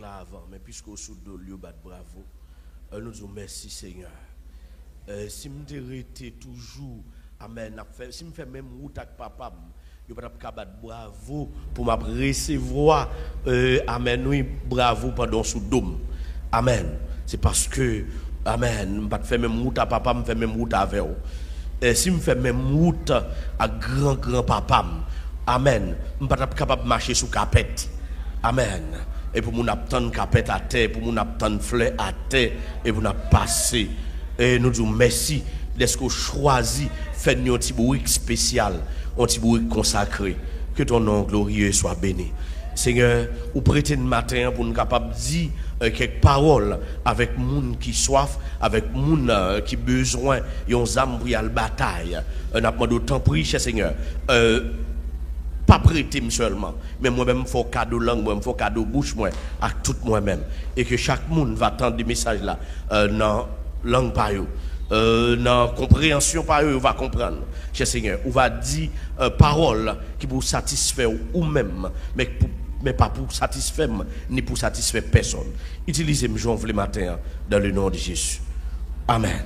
là avant, mais puisqu'au sous de lieu, bravo, nous disons merci Seigneur. Si je été toujours, amen, si je fais même route avec papa, je ne peux pas battre bravo pour me recevoir, amen, oui, bravo pendant sous dôme. Amen. C'est parce que, amen, je ne peux pas faire même route à papa, je fais même route avec vous. Si je fais même route à grand papa, amen, je ne suis pas capable de marcher sous capette. Amen. Et pour mon attendre capette à terre, pour mon attendre fleur à terre, et pour nous passer. Et nous disons merci d'être choisi, fait un petit bruit spécial, un petit bruit consacré. Que ton nom glorieux soit béni. Seigneur, vous prêtez le matin pour nous capables de dire quelques paroles avec moun qui soif, avec moun qui besoin, yon âme pour y aller bataille. On a demandé autant prier, cher Seigneur. Pas prêter seulement, mais moi-même, il faut cadeau langue, moi-même, il faut cadeau bouche, moi, à tout moi-même. Et que chaque monde va attendre des messages là, dans langue par eux, dans compréhension par eux, va comprendre. Cher Seigneur, on va dire paroles qui pour satisfaire ou même, mais pas pour satisfaire, ni pour satisfaire personne. Utilisez-moi, Jean, le matin, dans le nom de Jésus. Amen.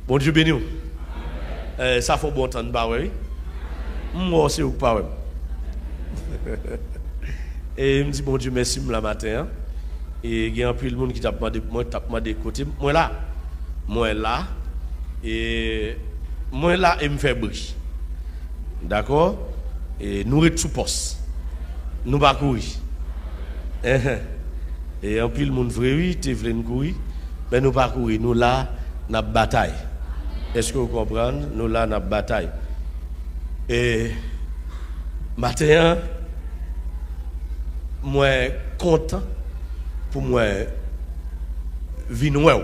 Bon Dieu béni. Ça faut bon temps de oui. Moi aussi, ou pas. Et il me dit, bon Dieu, merci la matin. Et il y a un peu de monde qui t'a demandé, moi, côté. Moi là, et me fait bruit. D'accord? Et nous sommes sous poste. Nous pas courir. Et un peu de monde vrai, oui, tu veux nous courir. Mais nous pas courir. Nous là, nous avons bataille. Est-ce que vous comprenez? Nous là, nous avons bataille. Et matin, moi content pour moi venir.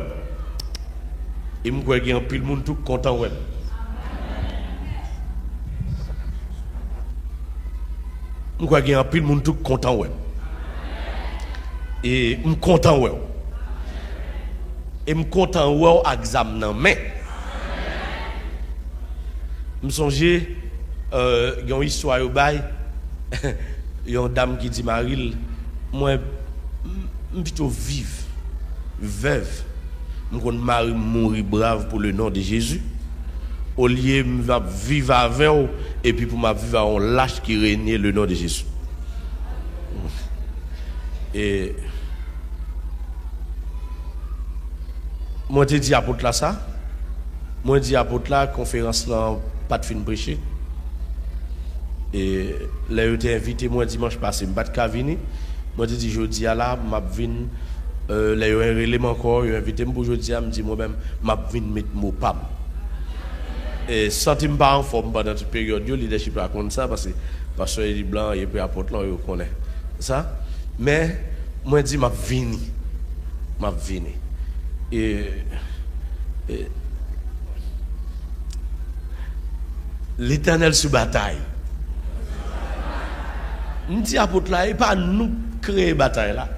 Et je crois qu'il y a un peu de monde tout content. Je crois qu'il y a un peu de monde tout content. Et je suis content. Et je suis content à examen. Mais je songe. Il y a une histoire au bail. Il y a une dame qui dit Maril, moi, je suis plutôt veuve. Je suis mari mourir brave pour le nom de Jésus. Au lieu de vivre avec eux, et puis pour vivre avec un lâche qui règne le nom de Jésus. Et moi, je dis apôtre là ça. Moi, je dis apôtre là, conférence là, pas de fin prêcher. Et là, j'ai été invité moi dimanche passé, je ne suis pas venu. Moi, je dis, je dis là, je vais venir. Là, il y a un élément encore, il a invité pour aujourd'hui, je me dis moi-même, je vais venir mettre mon pam. Et sans que pas en forme pendant cette période, le leadership raconte ça parce que pasteur Elie Blanc, il peut apporter là, il connaît ça. Mais moi, je dis, je vais venir. Et l'Éternel sous bataille. Nous disons apôtre là, et pas nous créer bataille là.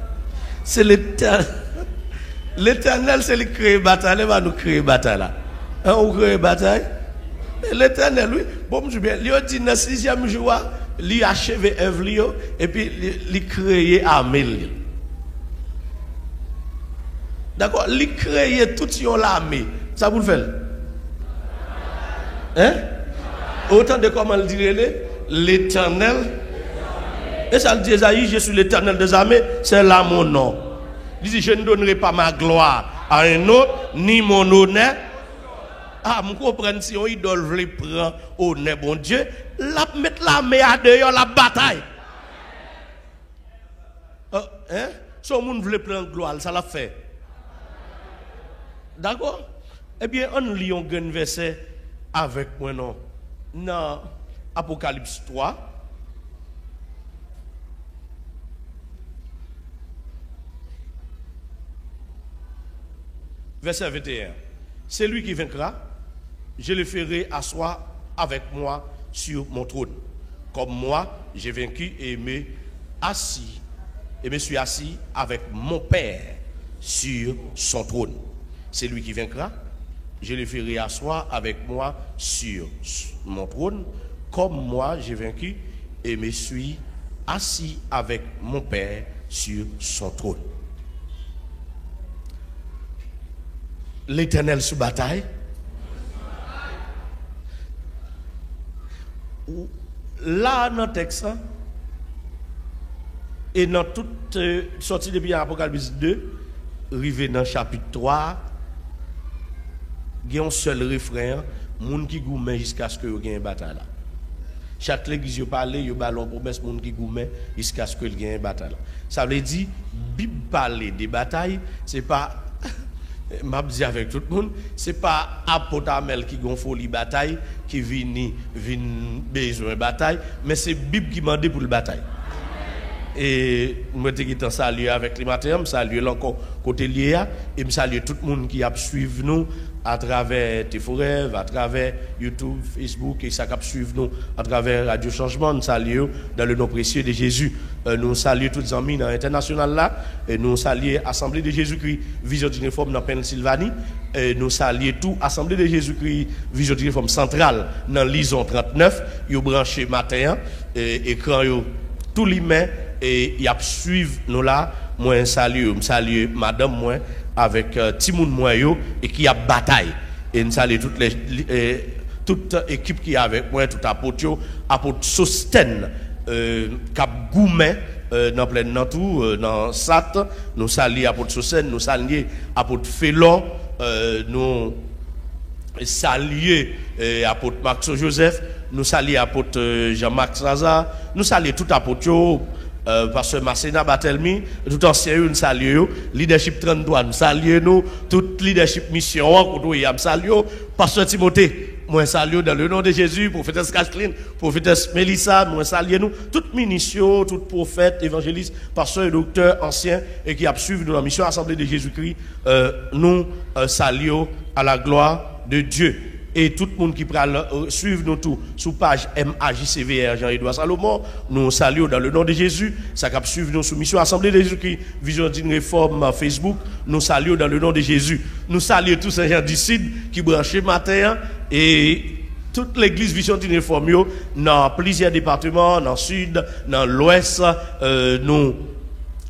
C'est l'Éternel. L'Éternel, c'est lui qui crée bataille, il va nous créer bataille là. On crée bataille. L'Éternel, oui. Bon, je bien. Il a dit dans le 6e jour, il a achevé œuvre, et puis il a créé armée. D'accord? Il a créé toute l'armée. Ça vous le fait? Hein? Autant de comment le dire, l'Éternel. Et ça le dit Esaïe, je suis l'Éternel des armées, c'est là mon nom. Il dit, je ne donnerai pas ma gloire à un autre, ni mon honneur. Ah, je comprends si on idole veut prendre honneur, bon Dieu, la mettre l'armée à dehors, la bataille. Hein? Si on veut prendre gloire, ça l'a fait. D'accord? Eh bien, on lit un grand verset avec moi, non? Dans Apocalypse 3. Verset 21. C'est lui qui vaincra, je le ferai asseoir avec moi sur mon trône. Comme moi, j'ai vaincu et me suis assis avec mon Père sur son trône. C'est lui qui vaincra, je le ferai asseoir avec moi sur mon trône. Comme moi, j'ai vaincu et me suis assis avec mon Père sur son trône. L'Éternel sous bataille. Là, dans le texte, et dans toute sortie depuis Apocalypse 2, arrivé dans le chapitre 3, il y a un seul refrain, moun qui gourmet jusqu'à ce que y ait une bataille là. Chaque église y parle, y ballon promesse moun qui gourmet jusqu'à ce que y ait une bataille là. Ça veut dire Bible parler des batailles, c'est pas m'a dit avec tout le monde, c'est pas apôtre Amel qui gon folie bataille qui vient besoin bataille, mais c'est Bible qui demande pour le bataille. Et moi je salue avec les matins, je salue encore côté lié et je salue tout le monde qui a suivi nous à travers T4F, à travers YouTube, Facebook et ça qui suivre nous à travers Radio Changement. Nous saluons dans le nom précieux de Jésus. Nous saluons tous les amis dans l'international là. Et nous saluons l'Assemblée de Jésus-Christ, Vision d'Uniforme dans Pennsylvanie. Et nous saluons tout l'Assemblée de Jésus-Christ, Vision d'Uniforme centrale dans Lison 39. Ils ont branché matin, écran, tout les mains et ils suivent nous là. Moi, je salue madame, moi, avec Timoun Moyo, et qui a bataille. Et je salue toute équipe qui est avec moi, tout apôtre Sosten, Cap Goumet, dans plein Nantou, dans Sat, nous saluons apôtre Sosten, nous saluons apôtre Félon, nous saluons apôtre Max Joseph, nous saluons apôtre Jean-Marc Saza, nous saluons tout apôtre. Pasteur Marcena Batelmi, tout ancien nous saluons, leadership 33 nous saluons, tout leadership mission nous saluons, Pasteur Timothée, moi saluons dans le nom de Jésus, prophétesse Kathleen, prophétesse Mélissa, moi saluons nous, toute mission, tout prophète, évangéliste, pasteur et docteur ancien et qui a suivi nous la mission Assemblée de Jésus-Christ, nous saluons à la gloire de Dieu. Et tout le monde qui suivre nous tout sous page MAJCVR Jean-Edouard Salomon, nous saluons dans le nom de Jésus. Ça cap suivre nous sous mission Assemblée de Jésus-Christ, Vision d'une réforme Facebook, nous saluons dans le nom de Jésus. Nous saluons tous ces gens du Sud qui branchent matin et toute l'église Vision d'une réforme dans plusieurs départements, dans le Sud, dans l'Ouest, nous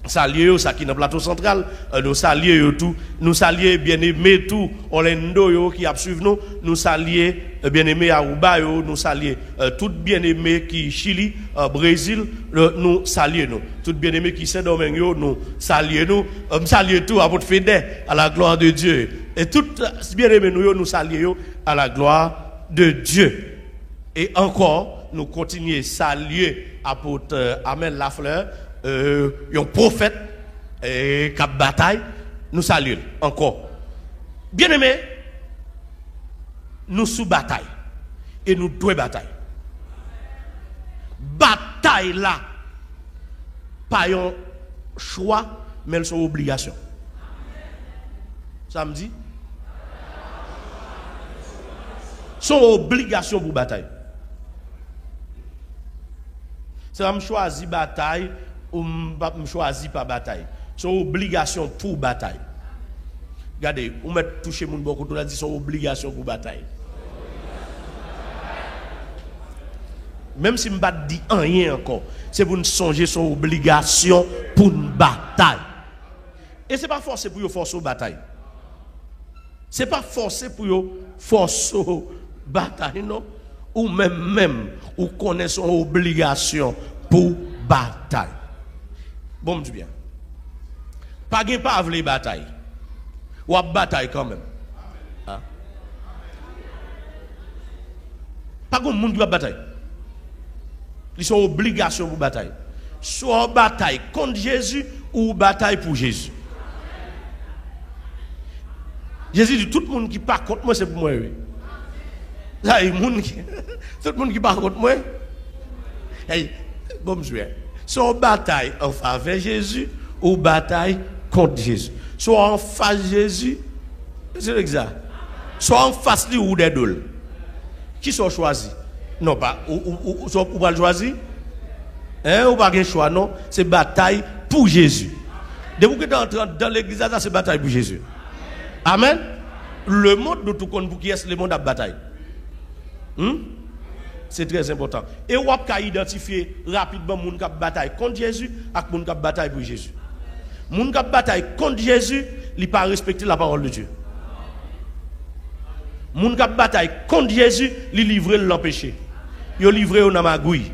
saluons ça qui est dans le plateau central, nous saluons tout, nous saluons bien-aimés tout, Orlando qui a suivi nous, nous saluons bien-aimés Aruba, nous saluons tout bien-aimés qui Chili, Brésil, nous saluons nous, tout bien-aimés qui Saint-Domingue, nous saluons nous, saluons tout à votre fidèle, à la gloire de Dieu. Et tout bien-aimés nous saluons à la gloire de Dieu. Et encore, nous continuons à saluer apôtre Amel Lafleur, un prophète qui a bataille, nous saluons encore. Bien aimé, nous sous bataille et nous devons bataille. Bataille là, pas un choix, mais son obligation. Ça me dit? Son obligation pour bataille. Ça me choisit bataille ou me choisit pas bataille. C'est une obligation pour bataille. Regardez, on met toucher mon beaucoup, on a dit c'est une obligation pour bataille. Même si je ne dis rien encore, c'est pour nous songer son obligation pour une bataille. Et ce n'est pas forcé pour vous forcer une bataille. Ce n'est pas forcé pour vous forcer une bataille, non? Ou même, ou connaît son obligation pour bataille. Bon, me dis bien. Pas de pas les batailles. Ou à bataille quand même. Hein? Pas de monde qui va bataille. Ils sont obligations pour bataille. Soit bataille contre Jésus ou bataille pour Jésus. Jésus dit tout le monde qui part contre moi, c'est pour moi. Oui. Là, tout le monde qui part contre moi. Hey, bon, je vais. Soit bataille en faveur de Jésus ou bataille contre Jésus. Soit en face de Jésus, c'est exact. Soit en face de lui ou des deux. Qui sont choisis? Non, pas. Ou pas le choisir? Hein, ou pas de choix, non? C'est bataille pour Jésus. Depuis que dans l'église, c'est bataille pour Jésus. Amen. Le monde de tout compte pour qui est le monde à bataille. c'est très important. Et on peut identifier rapidement moun qui bataille contre Jésus et moun qui bataille pour Jésus. Moun qui bataille contre Jésus, il pas respecter la parole de Dieu. Moun qui bataille contre Jésus, il livre l'empêcher. Il livré dans magouille.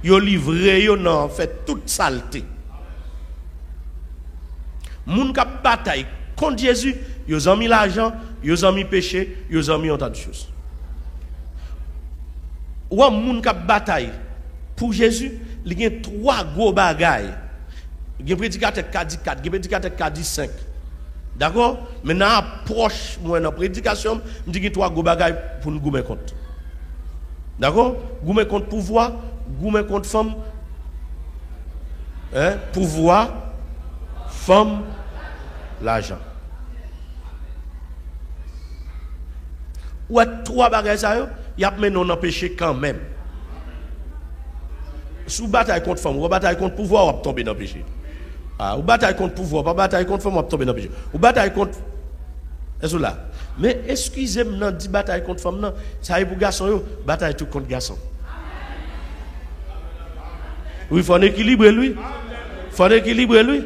Il livré dans fait toute saleté. Moun qui bataille contre Jésus, ils ont mis l'argent, ils ont mis péché, ils ont mis autant de choses. Ou un moun qui bataille pour Jésus, il y a 3 gros bagailles. Il y a un prédicateur qui dit 4, il y a un prédicateur qui dit 5. D'accord? Maintenant, approche moi dans la prédication, je dis qu'il y a 3 gros bagailles pour nous goumer compte. D'accord? Goumer compte pouvoir, goumer compte femme, pouvoir, femme, l'argent. Ou 3 bagailles ça, il y a mené non empêché quand même. Sous bataille contre femme, ou bataille contre pouvoir, on va tomber dans le péché. Ou bataille contre pouvoir, pas bataille contre femme, on va tomber dans le péché. Ou bataille contre. Est-ce là? Mais excusez-moi, dit bataille contre femme, non. Ça y est pour garçon, bataille tout contre garçon. Oui, il faut un équilibre, lui. Il faut un équilibre, lui.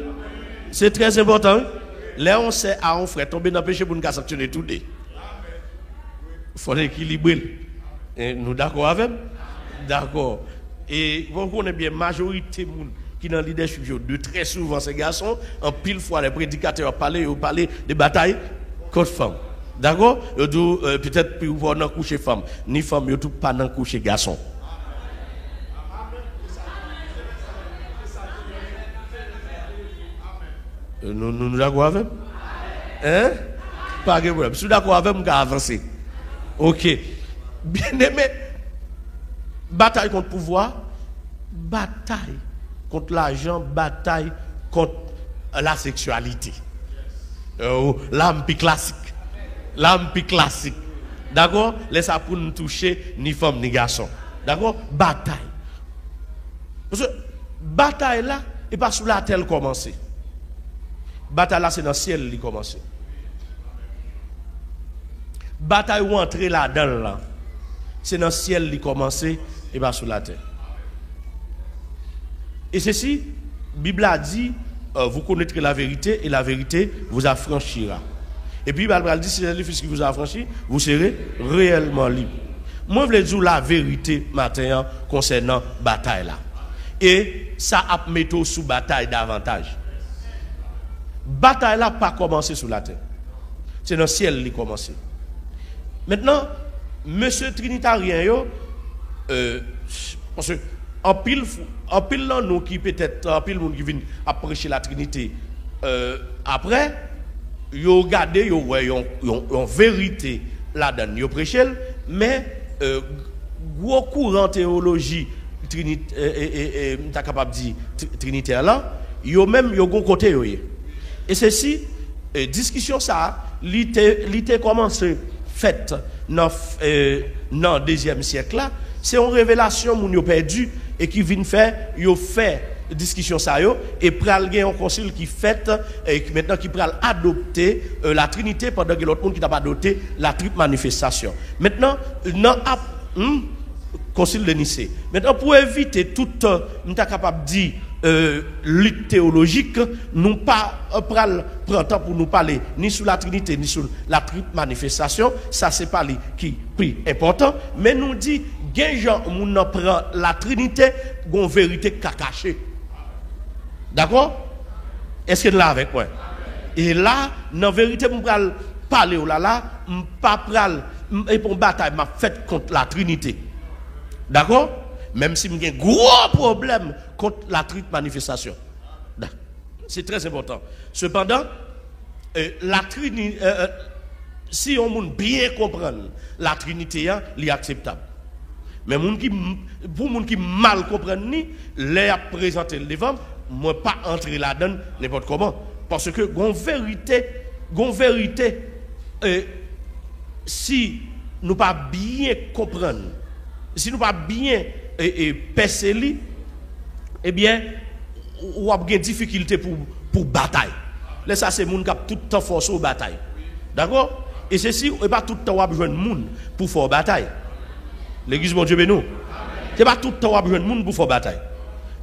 C'est très important. Là, on sait à un frère tomber dans le péché pour nous sanctionner tout le monde. Il faut l'équilibrer. Nous d'accord avec? D'accord. Et vous connaissez bien, la majorité des gens qui dans le leadership de très souvent ces garçons, en pile fois les prédicateurs parlent de batailles contre femmes. D'accord? Peut-être pour pouvoir non coucher femme, ni femme, ils ne pas non coucher garçon. Nous d'accord avec? Hein? Pas de problème. Si vous d'accord avec, nous allons avancer. Ok. Bien aimé, bataille contre le pouvoir, bataille contre l'argent, bataille contre la sexualité. L'âme classique. L'âme classique. D'accord? Laissez pour nous toucher ni femme ni garçon. D'accord? Bataille. Parce que bataille là, et pas sous la terre commencer. Bataille là, c'est dans le ciel qui commence. Bataille où entrer là-dedans, là, c'est dans le ciel qui commence et pas sous la terre. Et ceci, la Bible a dit, vous connaîtrez la vérité et la vérité vous affranchira. Et puis, la Bible dit, si c'est le Fils qui vous affranchit, vous serez réellement libre. Moi, je veux dire la vérité matin concernant la bataille là. Et ça a mis sous bataille davantage. Bataille là pas commencé sous la terre. C'est dans le ciel qui commence. Maintenant, monsieur Trinitarien, parce que en pile nous qui peut-être, en pile monde qui vient apprécier la Trinité, après, yo regardé, yo en vérité là-dedans, yo prêché, mais gros courant théologie capable de dire trinitaire là, yo même yo gon côté yo. Et ceci, discussion ça, l'ité commencé faite dans le deuxième siècle là, c'est une révélation moun yo perdu et qui vient faire yo fait discussion ça yo et pral gen un concile qui fait et maintenant qui pral adopter la Trinité pendant que l'autre monde qui t'a pas adopté la triple manifestation. Maintenant dans concile de Nicée. Maintenant pour éviter toute nous t'a capable dire lutte théologique, nous pas prendre temps pour nous parler ni sur la Trinité ni sur la triple manifestation, ça c'est pas li qui plus important, mais nous dit gen gens moun prend la Trinité gon vérité cachée. D'accord? Est-ce que là avec moi? Et là, dans la vérité, je vais parler là, je ne vais pas parler et pour bataille, je fait contre la Trinité. D'accord? Même si j'ai un gros problème contre la triple manifestation. C'est très important. Cependant, la Trinité, si on veut bien comprendre la Trinité, elle est acceptable. Mais pour les gens qui mal comprennent, les présenter devant, moi pas entrer là-dedans n'importe comment. Parce que, gon vérité, si nous pas bien comprendre, si nous pas bien percer, eh bien, on a des difficultés pour bataille. Là, ça, c'est les gens qui ont tout le temps forcé aux bataille. D'accord? Et ceci, et pas tout le temps, on a besoin de monde pour faire bataille. L'église, mon Dieu, bénou. C'est pas tout le temps qu'on a besoin de monde pour faire bataille.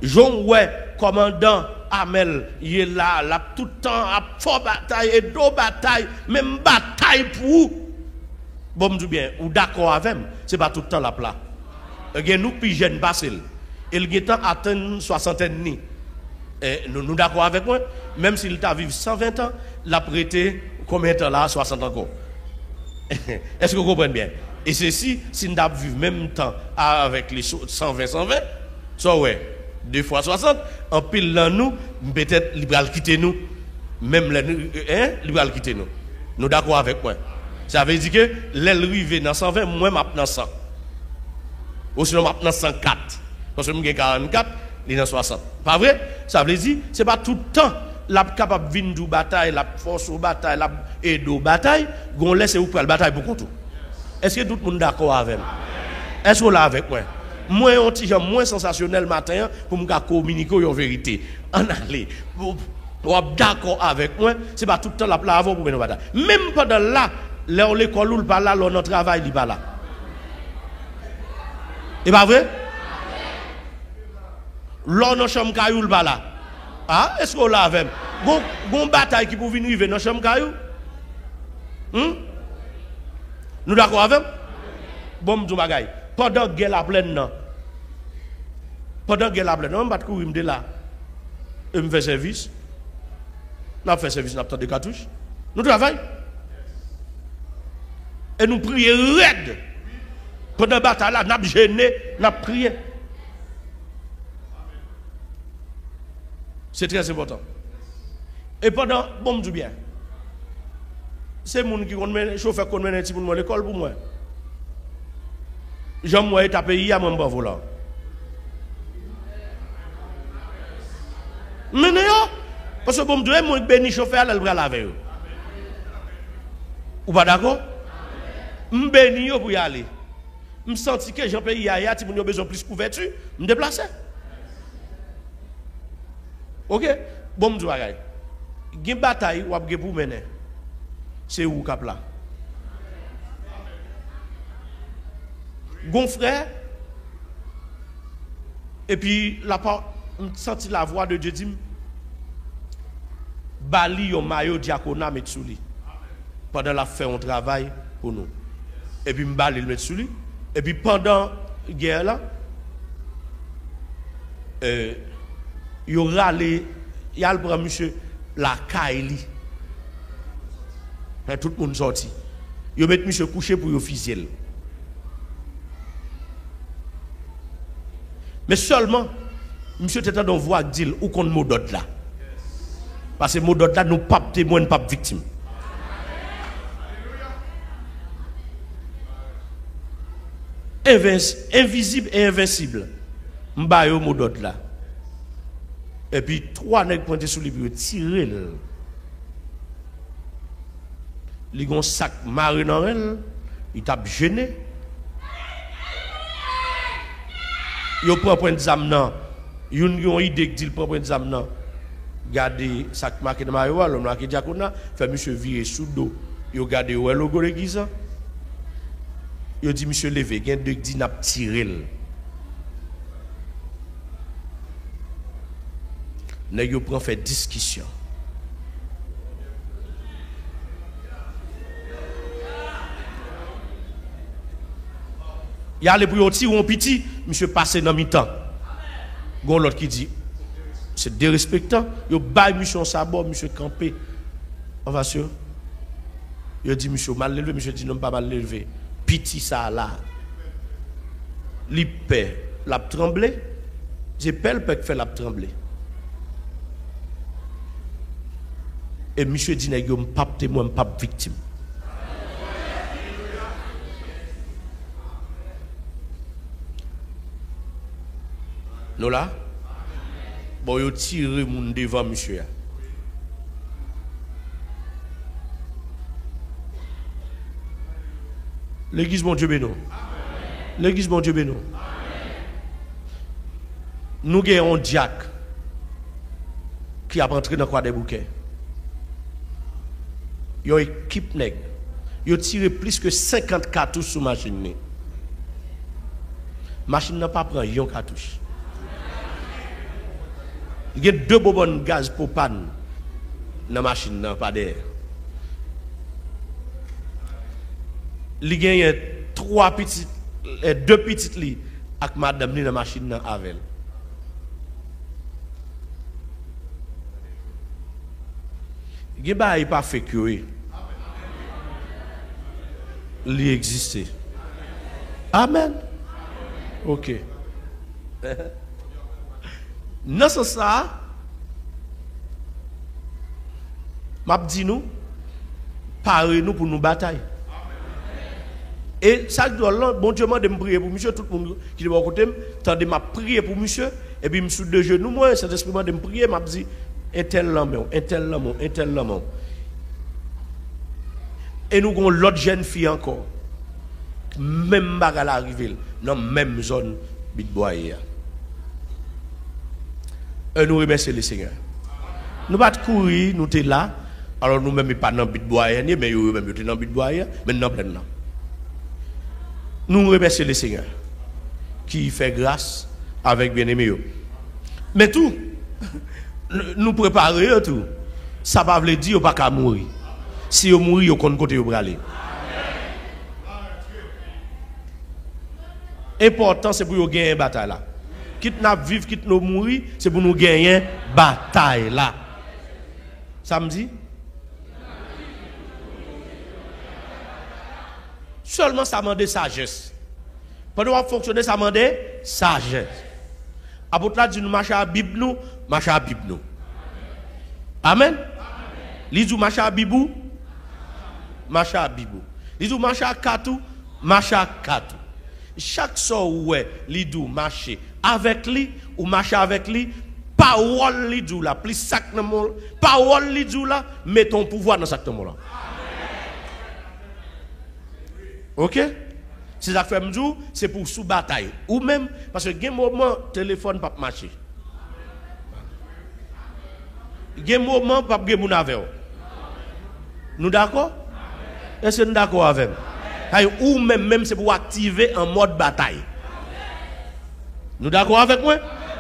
Jean ouais, commandant Amel, il est là, tout le temps à faire bataille et deux batailles, même bataille pour vous. Bon, je dis bien, ou d'accord avec moi, c'est pas tout le temps la plat. Nous, puis jeunes passés, il y a atteint 60 ans. Nous d'accord avec moi, même s'il t'a vécu 120 ans, l'a prêté combien de temps là, 60 ans encore. Est-ce que vous comprenez bien? Et ceci, si nous avons vu même temps avec les 120, ça ouais, 2 fois 60, en pile dans nous, peut-être il va quitter nous. Même il va quitter nous. Nous d'accord avec moi. Ça veut dire que l'aile rive dans 120, moi je dans 100. Ou sinon je dans 104. Parce que je suis 44, il est dans 60. Pas vrai? Ça veut dire, ce n'est pas tout le temps la capable de venir de bataille, la force de bataille, la aide de bataille, qu'on laisse ou pour la bataille pour tout. Est-ce que tout le monde est d'accord avec moi? Est-ce que vous êtes avec moi? Moi, un petit genre moins sensationnel matin pour me communiquer en vérité. En aller. Vous êtes d'accord avec moi? Ce n'est pas tout le temps la place avant pour venir bataille. Même pendant là, l'école ou le pas là, notre travail n'est pas là. Et pas vrai? L'on dans chambre caillou pas là. Ah, est-ce qu'on l'a avec? Gon bataille qui pour venir vivre dans chambre caillou? Nous d'accord avec? Bon, m'dou bagay. Pendant guerre la pleine non. Pendant guerre la pleine, on va courir me là. Et me fait service. N'a fait service, n'a pas de cartouches. Nous travaillons. Et nous prions raide. Pendant la bataille là, n'a gêné, n'a prié. C'est très important. Et pendant, bon, me dis bien. C'est moun qui connaît, chauffeur qui connaît un petit peu l'école pour moi. J'aime moi taper hier, moi, je volant. Mais non, parce que bon, me dis, moi, béni chauffeur, elle va laver. Ou pas d'accord? Je béni pour y aller. Je sens que j'en paye hier, si vous avez besoin de plus de couverture, je me déplace. Ok? Bon, je dis, il y a une bataille ou avez pour mener. C'est où cap là? Gon frère, et puis la senti la voix de Dieu dit bali yo mayo diakona met sous lui pendant la fait on travail pour nous et puis m'bali le met sous lui et puis pendant guerre là y aura les y a le prend monsieur la Kaili tout le monde sorti yo met monsieur couché pour yo fusil. Mais seulement, monsieur était dans voix qui dit, ou qu'on mot d'autre là. Parce que mot d'autre là, nous pas témoins, pas victimes. Invisible et invincible. M'ba yo mot d'autre là. Et puis, 3 nègres pointés sur lui, puis tiré. Ils ont un sac maré dans elle, ils tapent gêné. Yo prend point d'examen nan yon idée que dit prend point d'examen nan garder sac marqué de mayo l'homme marqué diakona fait monsieur virer sous dos yo garder ouais logo l'église yo dit monsieur levé gen de dit n'a tiré nèg yo prend fait discussion il y a les pour tirer un petit, monsieur passé dans mi-temps. Gon l'autre qui dit c'est dérespectant, yo bail monsieur sabot, monsieur campé. On va sûr. Il dit monsieur mal levé, monsieur dit non pas mal levé. Petit ça là. Li paix, l'a tremblé. J'ai pelle peut faire l'a tremblé. Et monsieur dit nèg yo m'pa témoin, m'pa victime. Nous là, bon, yo tire moun devant monsieur. L'église, mon Dieu, béno. L'église, mon Dieu, béno. Nous avons un diacre qui a rentré dans quoi des bouquets. Yo équipe nèg. Yo tiré plus que 50 cartouches sur machine. machine n'a pas prend yon cartouche. Il y a 2 bonbons de gaz pour panne dans la machine, pas derrière. Il y a 2 petites lits avec madame dans la machine avec. Il y a pas fait que il existe. Amen. Ok. Non, c'est ça. M'a dit nous, parez nous pour nous batailler. Et ça doit bon Dieu m'a de me prier pour monsieur, tout le monde qui est à côté, tandis m'a prié pour monsieur, et puis je suis de genoux, moi, cet esprit m'a de me prier, m'a dit, un tel l'homme. Et nous avons l'autre jeune fille encore, même bagarre arrivé, dans la même zone, Bitboyer. Et nous remercions le Seigneur. Nous ne pas courir, nous sommes là, alors nous même pas dans Bitboyer, mais nous même dans Bitboyer, mais nous sommes là. Nous remercions le Seigneur qui fait grâce avec bien-aimé. Mais tout, nous préparer tout. Ça ne veut pas dire qu'on ne peut pas mourir. Si on mourit, on compte côté où aller. L'important, c'est pour nous gagner une bataille là. Quitte nous vivre, quitte nous mourir, c'est pour nous gagner une bataille là. Samedi? Seulement ça demande sagesse. Pendant qu'on fonctionne, ça demande sagesse. Apôtre là dit nous marcher à Bible nous, marcher à Bible nous. Amen. Li dit marcher à Bible, marcher à Bible. Li dit marcher à Katou, marcher à Katou. Chaque soir ouais, li dit marcher avec lui ou marcher avec lui, parole li dit là, plus sac dans mon, parole li dit là, mets ton pouvoir dans sac dans mon là. OK? C'est ça que je dis, c'est pour sous bataille. Ou même, parce que il y a un moment, le téléphone ne peut pas marcher. Il y a un moment, il ne peut pas marcher avec vous. Nous d'accord? Est-ce que nous d'accord avec vous? Ou même c'est pour activer un mode bataille. Nous d'accord avec moi?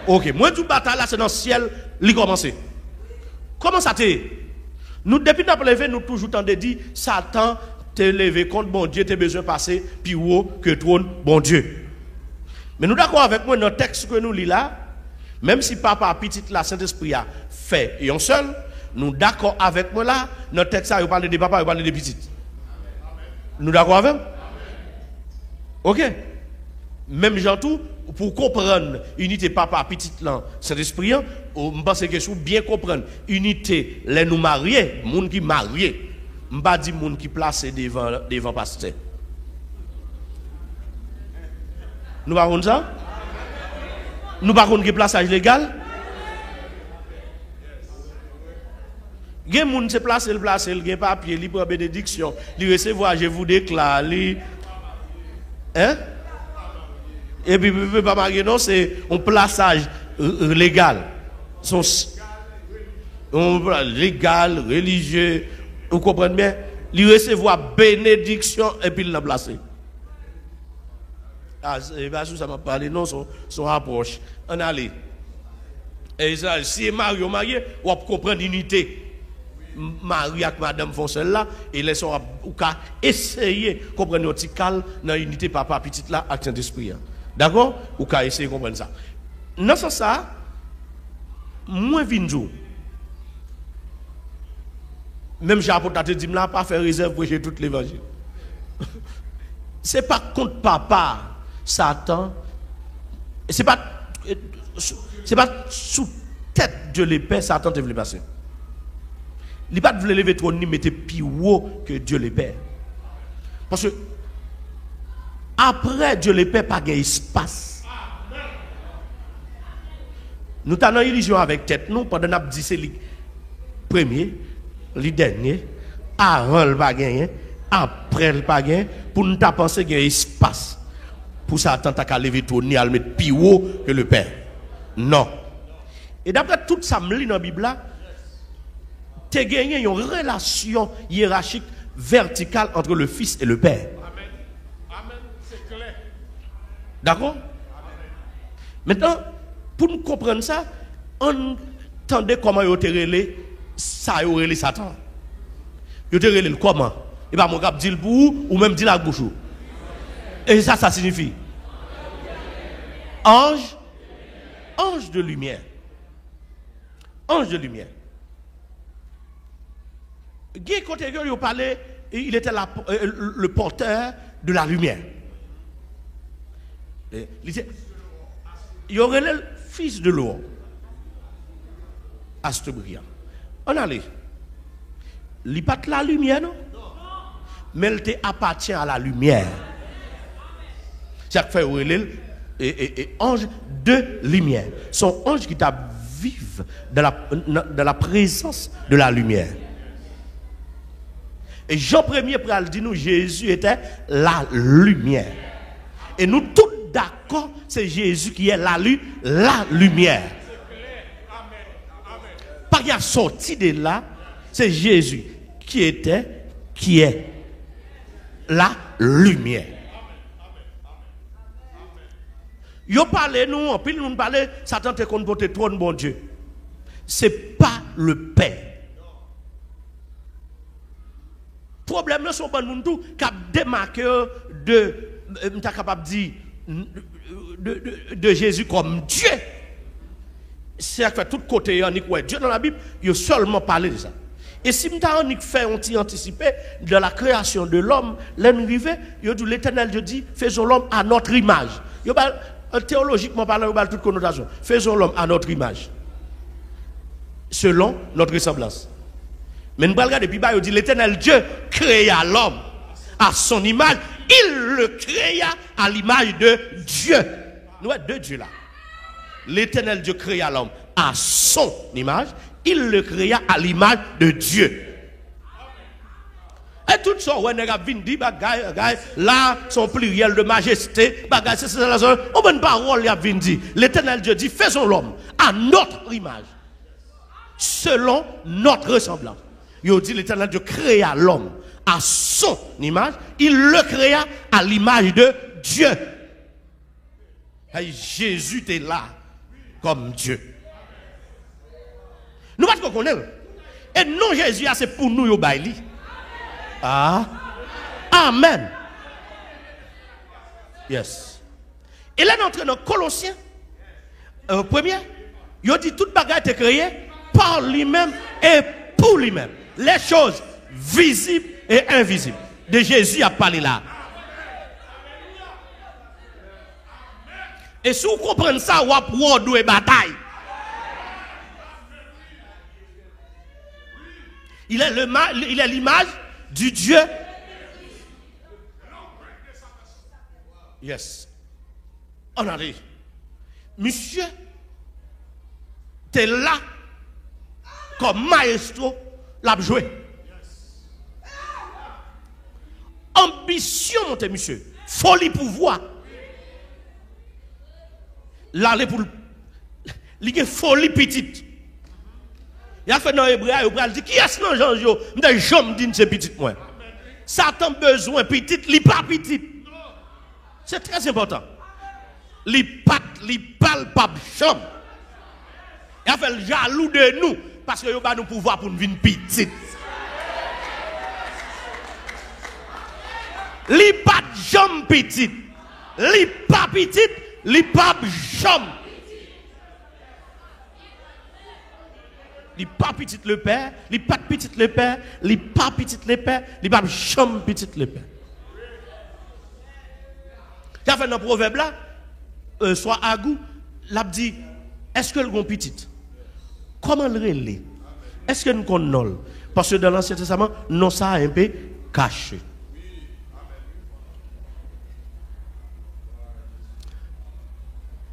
Ok, moi, toute bataille là, c'est dans le ciel, il commence. Comment ça t'est? Nous, depuis notre levé, nous toujours tendez dire, Satan, t'es levé contre bon Dieu, t'es besoin de passer plus haut que trône bon Dieu. Mais nous d'accord avec moi dans le texte que nous lisons là, même si papa petit la Saint-Esprit a fait et un seul, nous d'accord avec moi là, dans le texte ça, il parle de papa, il parle de petit. Nous d'accord avec? OK. Même gens tout pour comprendre unité papa petit là, Saint-Esprit, on pense que si bien comprendre unité les nous mariés, monde qui marié. Je ne pas dire moun qui place devant pasteur. Nous ne pas ça? Nous pas qui plaçage légal? Il y a des gens qui placent, il y a papier, il prend bénédiction, il recevoir, je vous déclare, hein? Et puis, pas marier, non, c'est un plaçage légal. Légal, religieux. Vous comprenez bien? Il recevoir bénédiction et puis il l'a placé. Ah, ça m'a parlé, non, son approche. On allait. Et ça, si Mario marié, on va comprendre l'unité. Marie avec madame font celle-là, et les sont essayer de comprendre notre calme dans l'unité papa petite là, avec Saint-Esprit. D'accord? Ou qu'à essayer de comprendre ça. Non, c'est ça, moins vinjou. Même j'apporte te dit là pas faire réserve pour tout l'évangile. C'est pas contre papa Satan. C'est pas sous tête de l'épée Satan te voulait passer. Il pas voulait lever trop ni mettre plus haut que Dieu le Père. Parce que après Dieu le Père pas gain espace. Nous t'avons une illusion avec tête nous pendant n'a dit c'est le premier le dernier, avant le pas gagner, après le pas gagner, pour nous penser qu'il y a espace pour Satan à lever tout ni à le mettre plus haut que le Père. Non. Et d'après tout ça, dans la Bible, tu as gagné une relation hiérarchique verticale entre le Fils et le Père. Amen. Amen. C'est clair. D'accord? Maintenant, pour nous comprendre ça, on entendait comment il a relé ça, il a Satan. Il a relé comment? Et bien, mon gars dit pour vous, ou même dit la bouche. Et ça signifie ange de lumière. Ange de lumière. Guy côté il parlait, il était le porteur de la lumière. Il y aurait le fils de l'eau. Astre brillant. On allait. Il n'y a pas de la lumière, non? Mais il appartient à la lumière. C'est-à-dire fait ange de lumière. Son ange qui t'a vive dans la présence de la lumière. Et Jean 1er pral dit nous Jésus était la lumière. Et nous tous d'accord, c'est Jésus qui est la lumière. Par y a sorti de là, c'est Jésus qui est la lumière. Yo parlé nous, en pile nous parler, Satan te compte pour te trône bon Dieu. C'est pas le Père. Problème là sont bon moun tout qui a démarqué m'ta capable dire de Jésus comme Dieu. C'est à fait tout côté on dit Dieu dans la Bible, il seulement parlé de ça. Et si m'ta on fait on anticiper de la création de l'homme, l'arrivée, il dit l'Éternel Dieu dit faisons l'homme à notre image. Yo théologiquement parlant, on a toute connotation. Faisons l'homme à notre image. Selon notre ressemblance. Mais nous regardons depuis bas, il dit l'Éternel Dieu créa l'homme à son image. Il le créa à l'image de Dieu. Nous avons deux dieux là. L'Éternel Dieu créa l'homme à son image. Il le créa à l'image de Dieu. Et tout ça, on a dit, là, son pluriel de majesté, c'est ça, on a une parole, l'Éternel Dieu dit, faisons l'homme à notre image, selon notre ressemblance. Il dit, l'Éternel Dieu créa l'homme à son image, il le créa à l'image de Dieu. Et Jésus était là, comme Dieu. Nous ne connaissons pas. Et non, Jésus, c'est pour nous, baili. Ah. Amen. Yes. Et là, nous entrons dans Colossiens. Premier, il dit toute bagarre est créée par lui-même et pour lui-même. Les choses visibles et invisibles. De Jésus a parlé là. Et si vous comprenez ça, vous avez une bataille. Il est l'image du Dieu. Yes. On a dit, monsieur, t'es là comme maestro, l'a joué. Ambition, mon monsieur. Folie pouvoir. L'aller pour il folie petite. Il a fait dans l'hébreu, il dit qui est-ce que Jean-Jo? Je jamais dit c'est petit moi. Satan besoin petite, il pas petite. C'est très important. Il parle pas chambre. Il a fait le jaloux de nous parce que il a nous pouvoir pour nous venir petite. Il pas jambe petite. Il pas petite, il pas jambe. Il pas petit le père, il pas petit le père, il pas petit le père, il pas jambe petit le père. Il a fait dans le proverbe là, soit Agou, l'a dit, est-ce que le gon petite? Comment le relais? Est-ce que nous connaissons? Parce que dans l'Ancien Testament, non ça a un peu caché.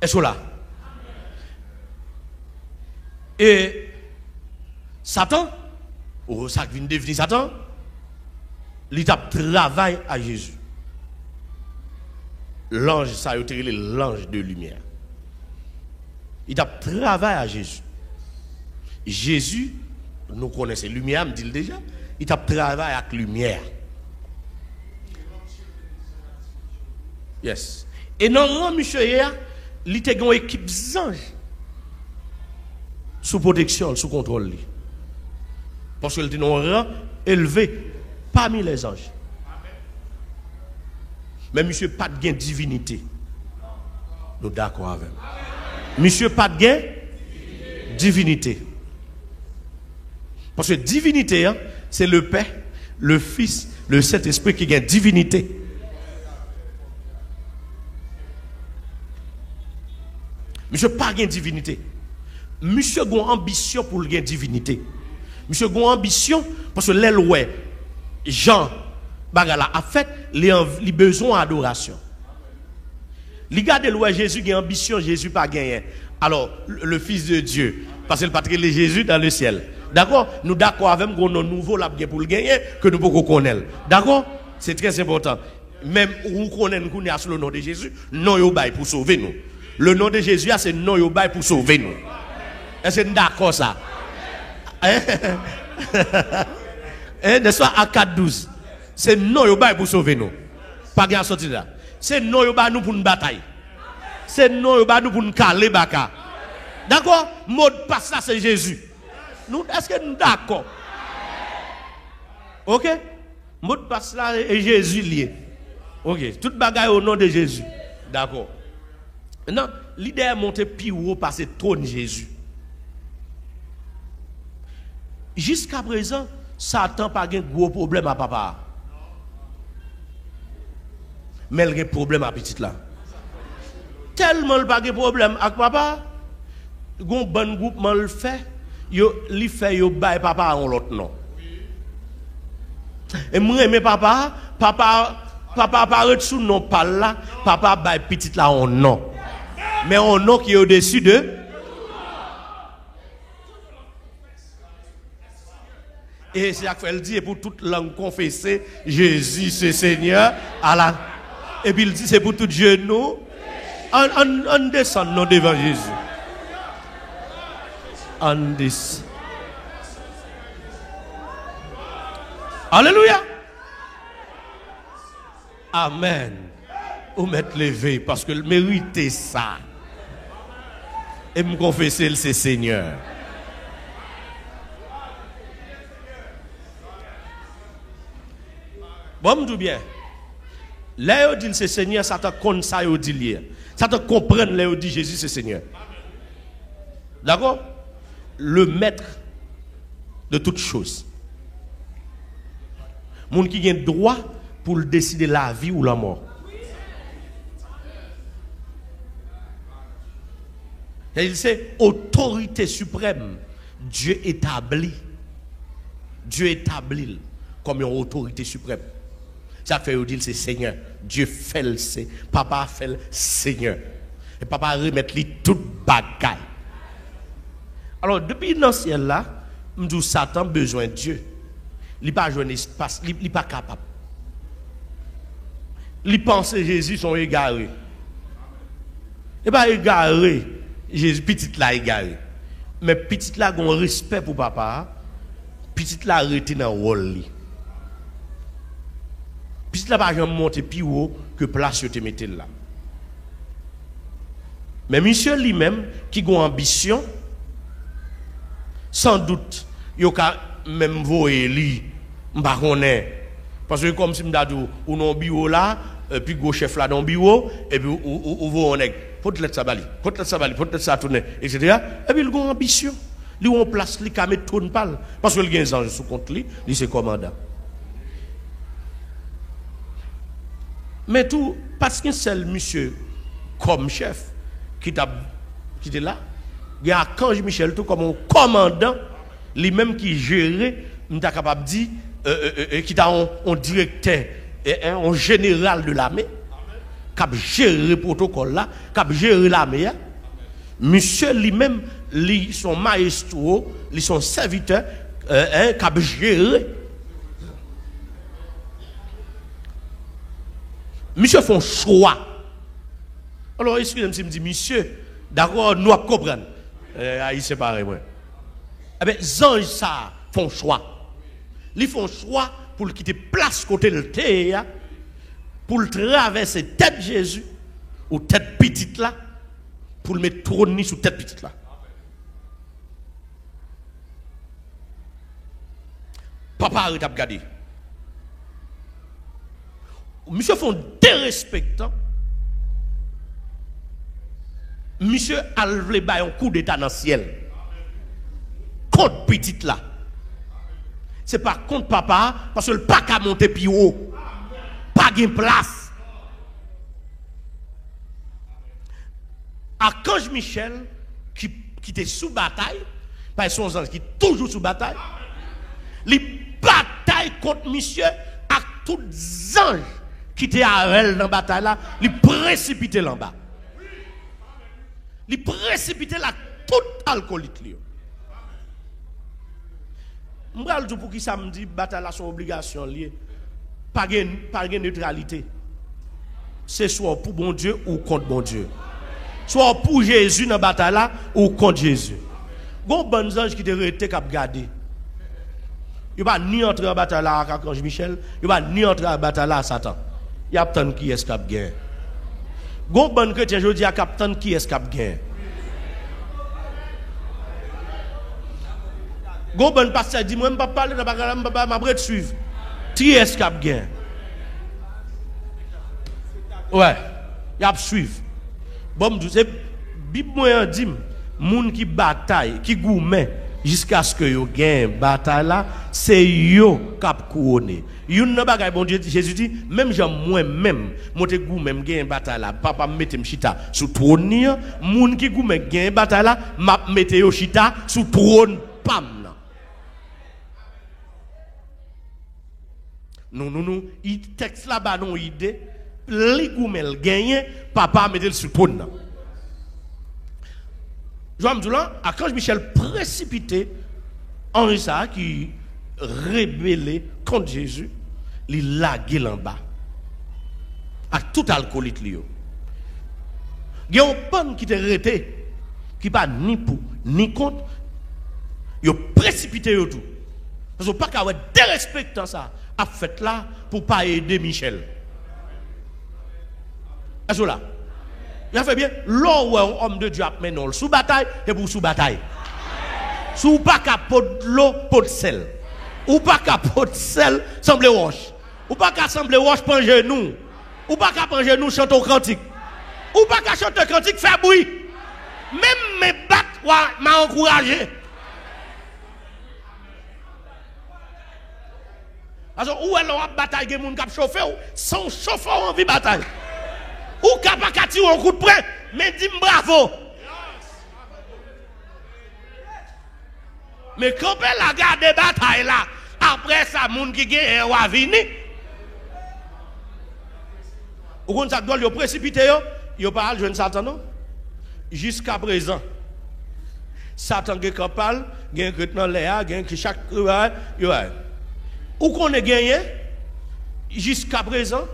Est-ce que là? Et Satan, ou ça vient de devenir Satan, il travaille à Jésus. L'ange, ça a été l'ange de lumière. Il a travaillé à Jésus. Jésus, nous connaissons lumière, me dit déjà, il a travaillé avec lumière. Yes. Et dans le rang, monsieur, il était une équipe d'anges sous protection, sous contrôle. Parce qu'il était un rang élevé parmi les anges. Mais monsieur pas de gain divinité. Nous d'accord avec. Monsieur pas de gain divinité. Parce que divinité, hein, c'est le Père, le Fils, le Saint-Esprit qui gagne divinité. Monsieur pas gain divinité. Monsieur a une ambition pour gagner divinité. Monsieur a une ambition parce que l'éloi Jean Bagala a fait les besoins d'adoration. Les gars de loi Jésus qui a ambition, Jésus pas gagné. Alors le Fils de Dieu, parce que le patrie est Jésus dans le ciel. D'accord? Nous d'accord avec qu'on a nouveau là pour le gagner que nous pouvons connaître. D'accord? C'est très important. Même où connaît qu'on est sur le nom de Jésus, non yo bail pour sauver nous. Le nom de Jésus c'est non yo bail pour sauver nous. Est-ce que nous d'accord ça? N'est-ce pas à 4:12? C'est non yo bail pour sauver nous. Pas gain sortir là. C'est non yo bail nous pour une bataille. C'est non yo bail nous pour une caler baka. D'accord? Mot de passe là c'est Jésus. Nous, est-ce que nous d'accord? Ok? Mot de passe là est Jésus lié. Ok? Toute bagaille au nom de Jésus. D'accord. Maintenant, l'idée est montée plus haut par ce trône Jésus. Jusqu'à présent, Satan n'a pas de gros problème à papa. Mais il y a un problème à petit là. Tellement il n'a pas de problème avec papa, il y a un bon groupe qui le fait. Il fait yo bail papa en l'autre nom. Et moi mes papa apparaît sous nom pas là, papa bail petite là en nom. Mais en nom qui est au-dessus de et c'est ça qu'elle dit et pour toute langue confesser Jésus c'est Seigneur à la et puis il dit c'est pour tout genou on descend non devant Jésus. On this. Alléluia. Amen. Ou mettre levé parce que mérite ça. Et me confesser c'est Seigneur. Bon, me dit bien. Là, il dit c'est Seigneur, ça te connaît ça, il dit lié. Ça te comprend, là, il dit Jésus c'est Seigneur. D'accord? Le maître de toutes choses. Moun qui a droit pour décider la vie ou la mort. C'est autorité suprême. Dieu établit comme une autorité suprême. Ça fait dire c'est Seigneur. Dieu fait le Papa fait le Seigneur. Et papa remet lui toute bagaille. Alors, depuis dans ce ciel-là, nous Satan besoin de Dieu. Il n'a pas un espace, il n'est pas capable. Il pense que Jésus sont égarés. Il n'est pas égaré. Jésus, petit là, égaré. Mais petit là, a un respect pour papa. Petit là, arrêté dans le rôle. Petit là, pas monter plus haut que place que tu mets là. Mais monsieur lui-même, qui a une ambition, sans doute, il y a même voyer lui, parce que comme si je dis, ou non bureau là, puis go chef là dans bureau, et puis ou vous on est, faut te laisser ça bali, faut te laisser ça tourner, etc. Et puis il a une ambition, lui on place, lui mettre trop de balle, parce que il y a un ange sous compte lui, c'est commandant. Mais tout, parce qu'un seul monsieur, comme chef, qui était là, il y a Archange Michel, tout comme un commandant, lui-même qui gérait, nous sommes capable de dire, qui est un directeur, un général de l'armée, qui a géré le protocole là, qui a géré l'armée. Monsieur lui-même, son maestro, son serviteur, qui a géré. Monsieur fait un choix. Alors, excusez-moi si je me dis, monsieur, d'accord, nous comprenons. Il c'est pareil, moi. Eh bien, les anges, ça, font choix. Ils font choix pour quitter place côté de terre, pour traverser tête Jésus, ou tête petite là, pour le mettre trône sous tête petite là. Papa arrête à regarder. Monsieur font dérespectant. Monsieur a levé un coup d'état dans le ciel. Contre petite là. C'est pas contre papa, parce que le pas qu'à monter plus haut. Pas de place. Archange Michel, qui était sous bataille, par son ange qui est toujours sous bataille, les batailles contre monsieur, à tous les anges qui étaient à elle dans la bataille là, les précipiter en bas. Les précipiter là, tout alcoolique. Je vais dire pour qui ça me dit, bataille là, son obligation liée. Pas de neutralité. C'est soit pour bon Dieu ou contre bon Dieu. Soit pour Jésus dans la bataille là ou contre Jésus. Il y a un bon ange qui te rete cap garder. Il va ni entrer en bataille là avec Archange Michel, il va ni entrer en bataille là à Satan. Il y a tant qui est cap gain. Il y a un bon chrétien je dis à capitaine qui est cap gain. Il y a un bon pasteur dit moi je ne pas parler de bagaille là, je vais pas suivre. Qui est cap gain. Ouais, il y a suivre. Bon, c'est Bible moi dit moun qui bataille, qui gourmet jusqu'à ce que yo gagne bataille là, c'est yo cap couronné. Yon nan bagay bon Dieu Jésus dit même j'en moi même monter gourmet gagne bataille là, papa mette chita sous trône, moun qui gourmet gagne bataille là, m'a mette yo chita sous trône pam là. Non, il texte là-bas non idée, li gourmet gagne, papa mette sous trône là. Joam Doulan, Archange Michel précipité Henri ça qui rébellé contre Jésus, il lagué en bas. À tout alcoolique li yo. Il y a un pan qui te arrêté, qui pas ni pour ni contre, yo précipité yo tout. Parce que pas qu'à dérespectant ça, a fait là pour pas aider Michel. Est-ce là? Il a fait bien, l'homme où un homme de Dieu a mené sous bataille, et pour sous bataille. Sous pas capot de l'eau, pot de sel. Ou pas capot de sel, semble roche. Ou pas qu'à semble roche, prendre genou. Ou pas qu'à prendre genou, chanter au cantique. Ou pas qu'à chanter au cantique, faire bruit. Même mes battes m'a encouragé. Alors, où est-ce qu'on bataille, il y a des gens qui chauffent, sans chauffeur en vie bataille. Ou capable de tirer un coup de poing, mais dis bravo. Mais quand elle a gardé bataille là, après ça, moun qui gagne va venir. Ou quand ça doit le précipiter, il pas jeune Satan non. Jusqu'à présent, Satan qui capable, gagne que dans l'air, gagne que chaque ou qu'on est gagné jusqu'à présent.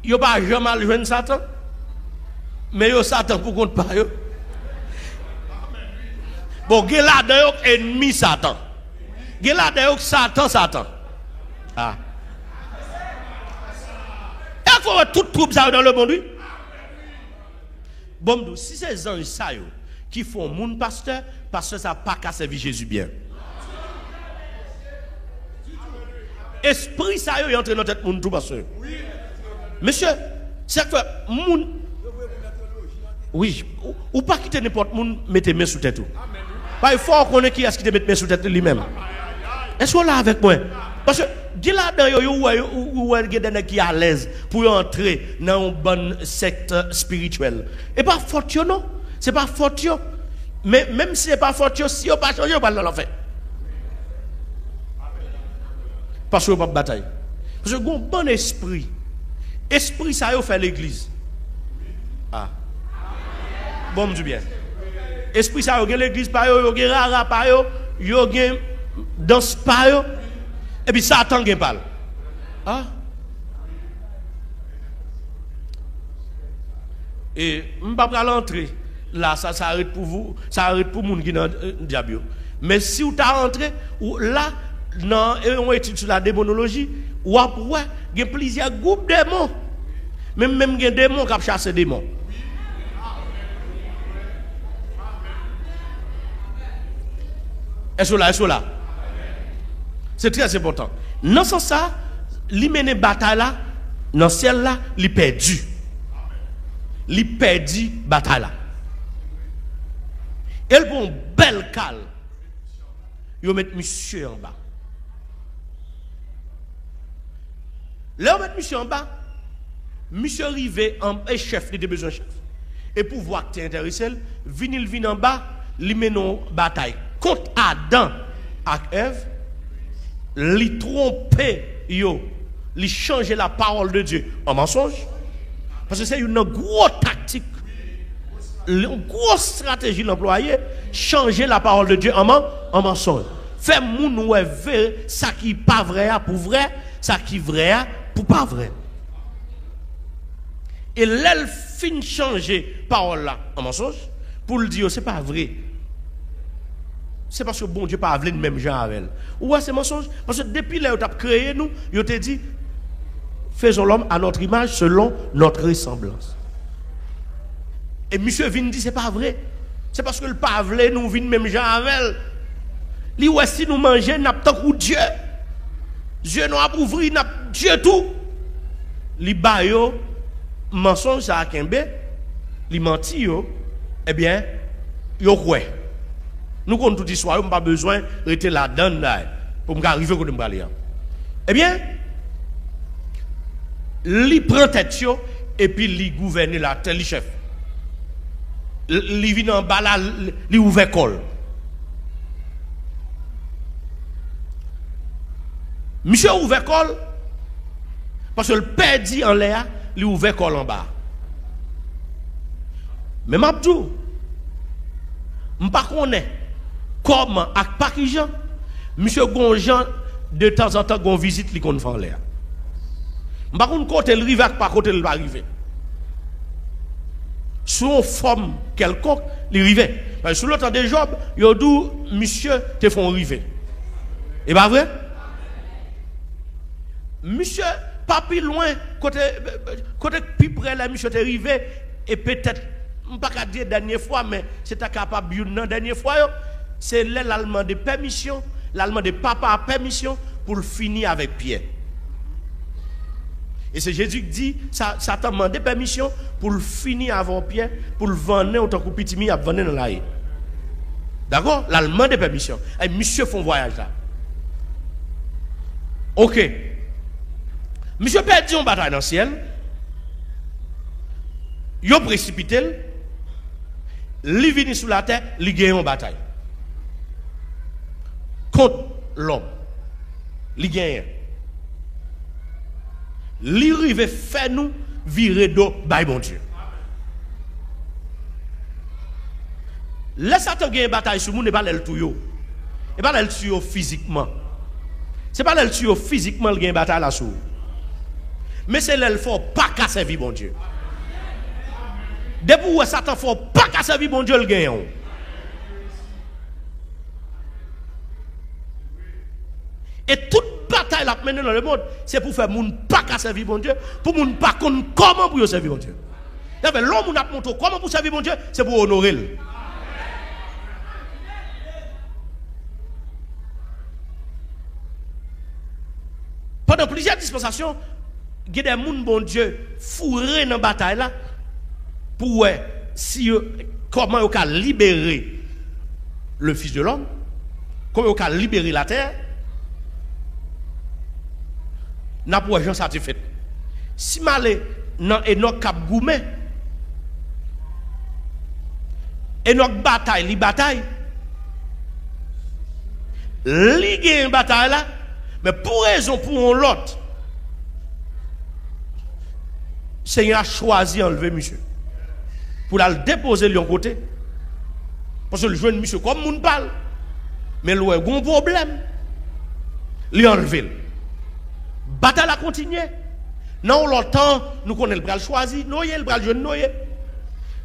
Yo pas jamais joué Satan, mais yo Satan pour compte pas yo. Bon, gen là dedans ennemi Satan. Gen là dedans Satan. Ah. Il faut tout troupe ça dans le monde. Bon, si ces anges ça yo qui font moun pasteur, parce que ça pas qu'à servir Jésus bien. Esprit ça yo entre dans tête moun tout pasteur. Monsieur, c'est que moun oui, ou pas quitter n'importe moun mettez main sous tête. Il faut qu'on ait qui est-ce qui te met main sous tête lui-même. Est-ce que là avec moi? Parce que dis là dans ou des qui à l'aise pour entrer dans une bonne secte spirituelle. Et pas fortune non, c'est pas fortune. Mais même si c'est pas fortune, si on pas changer, on va le faire. Parce que pas bataille. Parce que un bon esprit. Esprit ça y fait l'église. Ah. Bon du bien. Esprit ça y l'église par yo, yo rara par yo, yo danse par yo. Et puis Satan gen parle. Ah. Et m'pa pral entrer là ça arrête pour vous, ça arrête pour moun qui dans diable. Mais si vous ta rentré ou là dans on étude sur la démonologie, ou après il y a plusieurs groupes de démons. Même des démons qui chassent des démons. Est-ce là? C'est très important. Dans ce sens ça, li mène bataille là, dans ciel là, li perdu. Li perdu bataille là. Elle prend belle cale. Yo met monsieur en bas. Là on met monsieur en bas. Monsieur arrivé en chef, il était besoin chef. Et pour voir que tu es intéressé, vient en bas, li mène une bataille contre Adam et Ève. Li tromper yo, li changer la parole de Dieu en mensonge. Parce que c'est une grosse tactique, une grosse stratégie l'employé, changer la parole de Dieu en mensonge. Faire moun ouais vrai ça qui pas vrai pour vrai, ça qui vrai pour pas vrai. Et l'elle fin changer parole là en mensonge pour le dire c'est pas vrai. C'est parce que bon Dieu pas voulu même genre avec elle. Ouais, c'est mensonge parce que depuis là où tu as créé nous, il t'a dit faisons l'homme à notre image selon notre ressemblance. Et monsieur vient dit c'est pas vrai. C'est parce que le pas voulu nous vient même genre avec elle. Li ouais si nous manger n'a pas tant Dieu. Dieu nous a ouvert n'a Dieu tout. Li ba yo mensonge ça kembe, li menti yo, eh bien yo quoi. Nous comptons toute histoire, nous n'avons pas besoin de rester là-dedans pour arriver au Mbalia. Eh bien, il prend tête et puis il gouverne la tête, le chef. Il vient en bas là, il ouvre l'école. Monsieur ouvre l'école parce que le père dit en l'air, il ouvre l'école en bas. Mais Mabdou, je ne sais pas comment, avec pas qui Jean, monsieur Gonjan, de temps en temps, on visite les qu'on fait en l'air. Par contre, côté le rive, par côté le va arriver. Sous une forme quelconque, il rive. Parce que sous le temps de Job, il y a dit, monsieur, te font river. Et pas vrai? Monsieur, pas plus loin, côté plus près, là, monsieur, te rive, et peut-être, je ne peux pas dire dernière fois, mais c'est capable de dire la dernière fois. C'est l'allemand de permission, l'allemand de papa a permission pour finir avec Pierre. Et c'est Jésus qui dit, Satan demande permission pour finir avec Pierre, pour le vendre autant que petit mi a vendre dans la haie. D'accord? L'allemand de permission. Et monsieur font voyage là. Ok. Monsieur perdu en bataille dans le ciel. Il a précipité. Il vient sur la terre, il gagne en bataille. Contre l'homme. Il gagne. Il arrive faire nous virer d'eau, by mon Dieu. Laisse Satan gagner une bataille sur nous, n'est pas le tout. Et pas le tuer physiquement. C'est pas le tuer physiquement, il gagne une bataille là sur. Mais c'est le faut pas casser vie, mon Dieu. Depuis où Satan faut pas casser vie, mon Dieu, le gagne. Et toute bataille la menée dans le monde, c'est pour faire moun pas qu'à servir mon Dieu, pour moun pas connaître comment pour servir mon Dieu. L'homme n'a pas montré comment pour servir mon Dieu, c'est pour honorer. Pendant plusieurs dispensations, il y a des gens, bon Dieu, fourrés dans la bataille là, pour si, comment ils ont libéré le Fils de l'homme, comment ils ont libéré la terre. N'a pas gens satisfait. Si malé dans Enoch Cap Goumé, Enoch bataille, li bataille. Li gagne bataille là, mais pour raison pour l'autre, Seigneur a choisi d'enlever monsieur. Pour le déposer de l'autre côté. Parce que le jeune monsieur comme moun parle, mais il a un problème. Il a enlevé. Bataille a continué. Dans l'autre nous connaissons le bras choisi, Noé, le bras jeune Noé.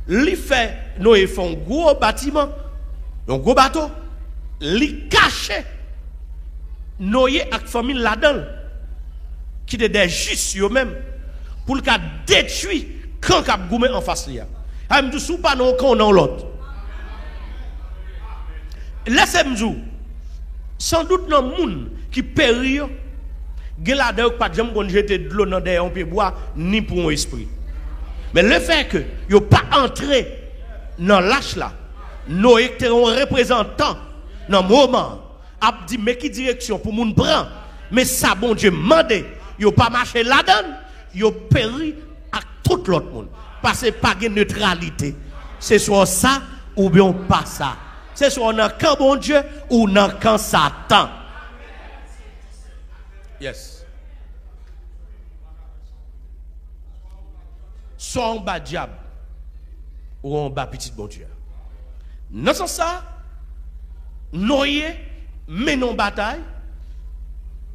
Li fait, Noé fait un gros bâtiment, un gros bateau. Li caché Noé avec la famille là-dedans, qui était des justes eux-mêmes, pour le cas détruire quand Cap Goumé en face là. Je dis sous pas non quand dans l'autre. Laissez-moi dire, Sans doute dans le monde qui périt, il y a là pas de gens qui jeter de l'eau dans un pied bois ni pour un esprit. Mais le fait que yo pas entré dans l'âge là, nous étions représentants dans le moment, a dit mais qui direction pour moun prend, mais ça bon Dieu mandé, yo pas marché là-dedans, yo péri à tout l'autre monde. Parce que pas de neutralité. C'est soit ça ou bien pas ça. C'est soit dans le camp bon Dieu ou dans le camp Satan. Yes. Soit en bas diable ou en bas petit bon Dieu. Non sans ça, noyer, mais non bataille,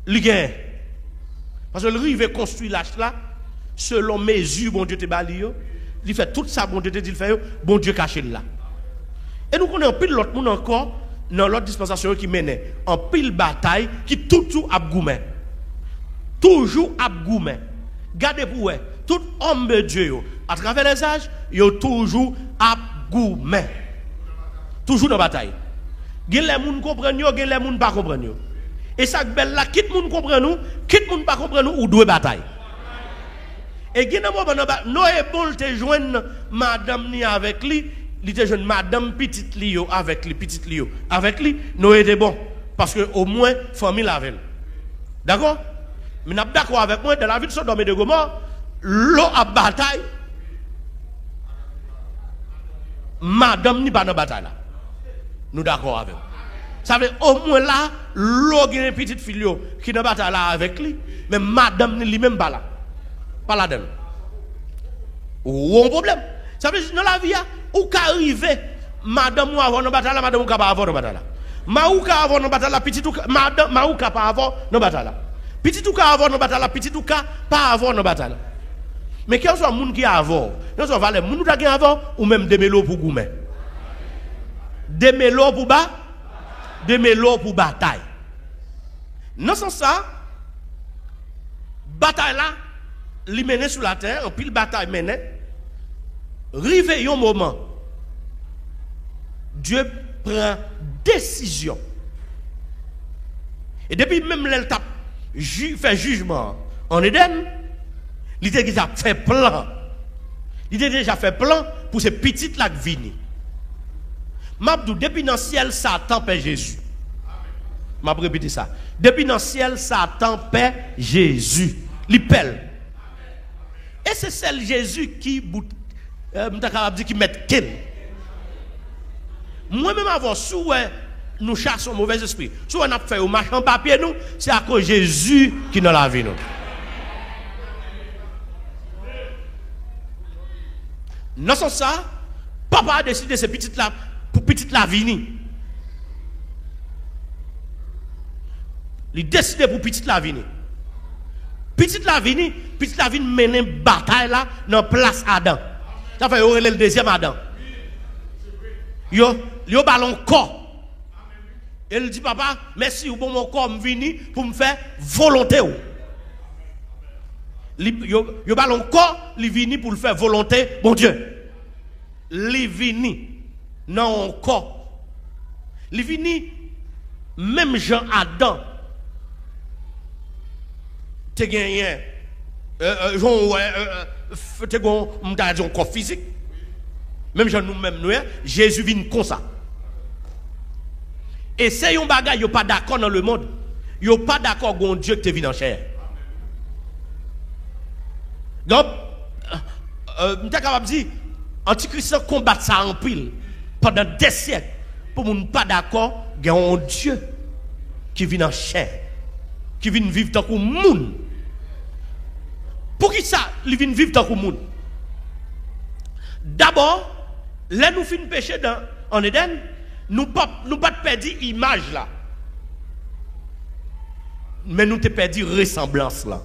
li gagne. Parce que le rive construit l'âge là, selon mesure bon Dieu te bali yo, il fait tout ça bon Dieu te dit le fait, bon Dieu caché là. Et nous connaissons pile l'autre monde encore dans l'autre dispensation qui menait en pile bataille qui toujours abgoumé. Toujours abgoumé. Gardez pour vous, tout homme de Dieu à travers les âges, yo toujours abgoumé. Toujours dans bataille. Gen les moun comprennent yo, gen les moun pas comprennent yo. Et ça belle là quitte moun comprend nous, quitte moun pas comprend nous ou deux bataille. Et gen moment non est bon te joindre madame ni avec lui, il te joindre madame petite li avec lui, petite li avec lui, non était bon parce que au moins famille avec. D'accord? Mais n'a d'accord avec moi dans la vie de Sodome et de Gomorrhe, l'eau à bataille. Madame ni pas dans bataille là. Nous d'accord avec. Ça veut au moins là, l'eau une petite fille qui dans bataille là avec lui, mais madame ni lui même pas là. Pas là-dedans. Ou un problème. Ça veut dire dans la vie, ou qu'arriver, madame ou avant dans bataille là, madame ou pas avant dans bataille là. Ma ou ka avant dans bataille là, petit ou madame, ma ou ka pas avant dans bataille là. Petit ou ka avant dans bataille là, petit ou ka pas avant dans bataille là. Mais quel soit moun qui avant, quel soit valeur moun qui avant ou même démelo pour goumé. Démelo pour bas, démelo pour bataille. Non sans ça, bataille là, li mené sur la terre, en pile bataille mené. Rive un moment, Dieu prend décision. Et depuis même l'étape fait jugement en Éden, il a déjà fait plan. Il a déjà fait plan pour ces petites lacs vini. Mabdou, depuis dans le ciel, Satan paie Jésus. Je vais répéter ça. Depuis dans le ciel, Satan paie Jésus. Il pèle. Et c'est celle Jésus qui qui met ken. Moi-même avant, sous nous chassons mauvais esprit. Si on a fait au machin papier, nous, c'est à cause de Jésus qui nous l'a vu. Non, sans ça, papa a décidé ces petites là pour petite la vini. Il a décidé pour petite la vini. Petite la vini mène une bataille là dans place Adam. Ça fait le deuxième Adam. Yo ballon corps. Il dit papa, merci ou bon mon corps me vini pour me faire volonté ou. Yo ballon corps, il vini pour le faire volonté bon Dieu. Il vini non corps. Il vini même Jean Adam. Te gagné un corps physique. Même Jean nous-mêmes, Jésus vient comme ça. Et c'est un bagage, il pas d'accord dans le monde. Il pas d'accord avec Dieu qui te vient en chair. Donc, je suis capable de dire, Antichrist combat ça en pile pendant des siècles. Pour ne pas d'accord, il y a un Dieu qui vient en chair, qui vient vivre dans le monde. Pour qui ça, il vient vivre dans le monde? D'abord, là nous finissons péché en Éden, nous pas perdre l'image là. Mais nous te perdu ressemblance là.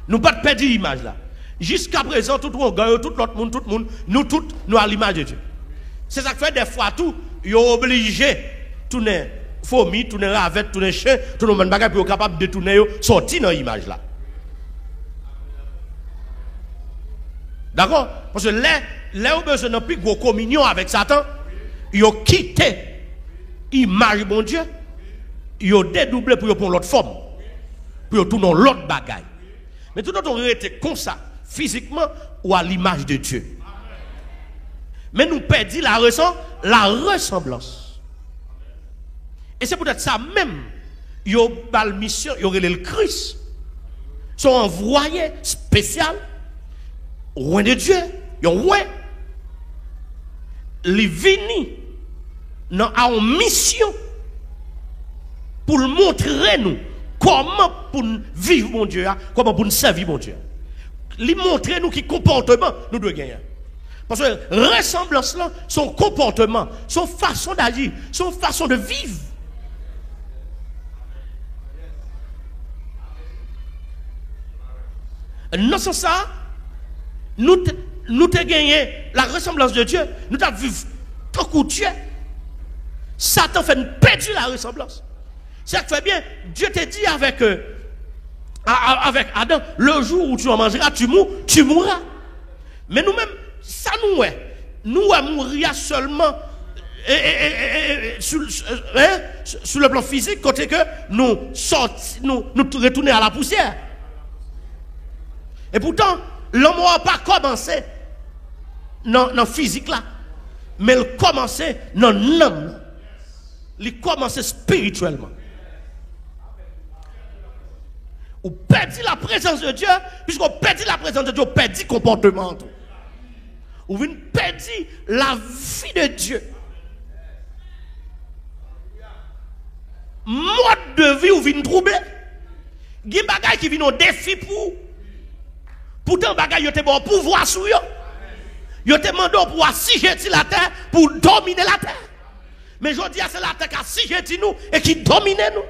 Nous pas perdre l'image là. Jusqu'à présent, tout l'autre monde, nous tous, nous à l'image de Dieu. C'est ça qui fait des fois tout, ils sont obligés de tourner fourmi, tourner ravette, tourner chien, tout le monde bagage pour être capable de tourner, sortir dans l'image là. D'accord? Parce que les ont besoin de plus de communion avec Satan, ils ont quitté image bon Dieu, yo dédoublé pour prendre l'autre forme, pour tourner l'autre bagaille. Mais tout notre on était comme ça, physiquement ou à l'image de Dieu. Mais nous perdons la ressemblance. Et c'est peut-être ça même, yo bal mission, yo relé le Christ. Sont envoyés spécial, loin de Dieu, yo loin. Les vini dans une mission pour montrer nous comment pour vivre mon Dieu, comment pour nous servir mon Dieu. Lui montrer nous qui comportement nous devons gagner. Parce que ressemblance là, son comportement, son façon d'agir, son façon de vivre. Non sans ça, nous te gagné la ressemblance de Dieu, nous t'avons vu tant que Dieu. Satan fait perdre la ressemblance. C'est que fait bien, Dieu te dit avec Adam, le jour où tu en mangeras, tu mourras. Mais nous-mêmes, ça nous mourir seulement sur le plan physique, côté que nous retourner à la poussière. Et pourtant, l'homme n'a pas commencé dans le physique là, mais il a commencé dans l'âme. Il a commencé spirituellement. On perd la présence de Dieu, puisqu'on perd la présence de Dieu, on perd le comportement. On vient perdre la vie de Dieu. Mode de vie, on vient troubler. Il y a des bagages qui viennent au défi pour. Pourtant, bagay yo te bon pouvoir sur yo. Yo te demandé pour assiéger la terre, pour dominer la terre. Mais je dis c'est la terre qui assiéger nous et qui domine nous.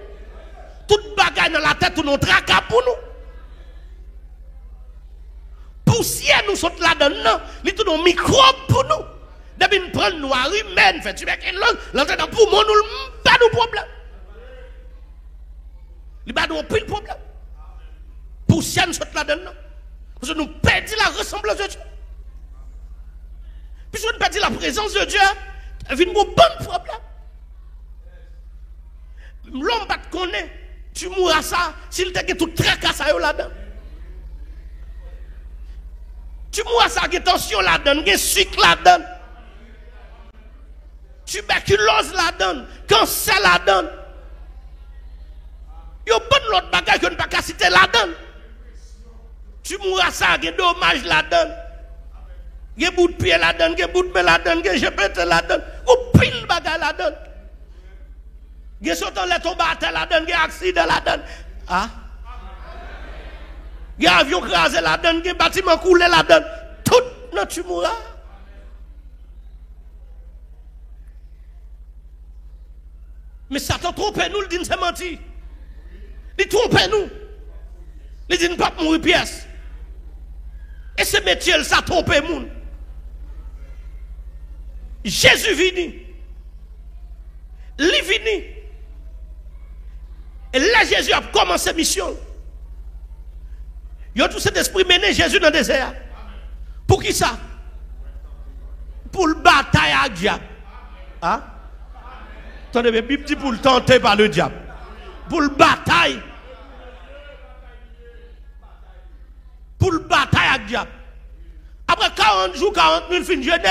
Tout bagay dans la terre, tout nous tracas pour nous. Poussière nous saute là-dedans, li tout nos microbes pour nous. Depuis nous prendre noir humaine, fait tu avec une langue, l'entrée dans poumon nous pas de problème. Li pas de pile problème. Poussière nous saute là-dedans. Parce que nous perdons la ressemblance de Dieu. Puisque nous perdons la présence de Dieu, il y a un bon problème. L'homme ne connaît pas, tu mourras ça, s'il te tout tracasse là-dedans. Tu mourras ça, il y a tension là-dedans, il y a sucre là-dedans. Tuberculose là-dedans, cancer là-dedans. Il y a bon l'autre bagage que nous ne pouvons pas citer là-dedans. Tu mourras ça, il y a dommage là-dedans. Il y a bout de pied là-dedans, il y a bout de main là-dedans, il y a jepette là-dedans. Ou pile bagage là-dedans. Il y a sautant les tombes à terre là-dedans, il y a accident là-dedans. Ah? Il y a avion crasé là-dedans, il y a bâtiment coulé là-dedans. Tout, non, tu mourras. Mais Satan trompe nous, il dit c'est menti. Il trompe nous. Il dit ne pas mourir pièce. Et ce métier, ça trompe les gens. Jésus vini. Il vini. Et là, Jésus a commencé la mission. Il y a tout cet esprit mené Jésus dans le désert. Pour qui ça? Pour le bataille avec le diable. Hein? Attendez, mais Bible dit pour le tenter par le diable. Pour le bataille. Pour le bataille avec le diable. Après 40 jours, 40 000 fins de jeûne,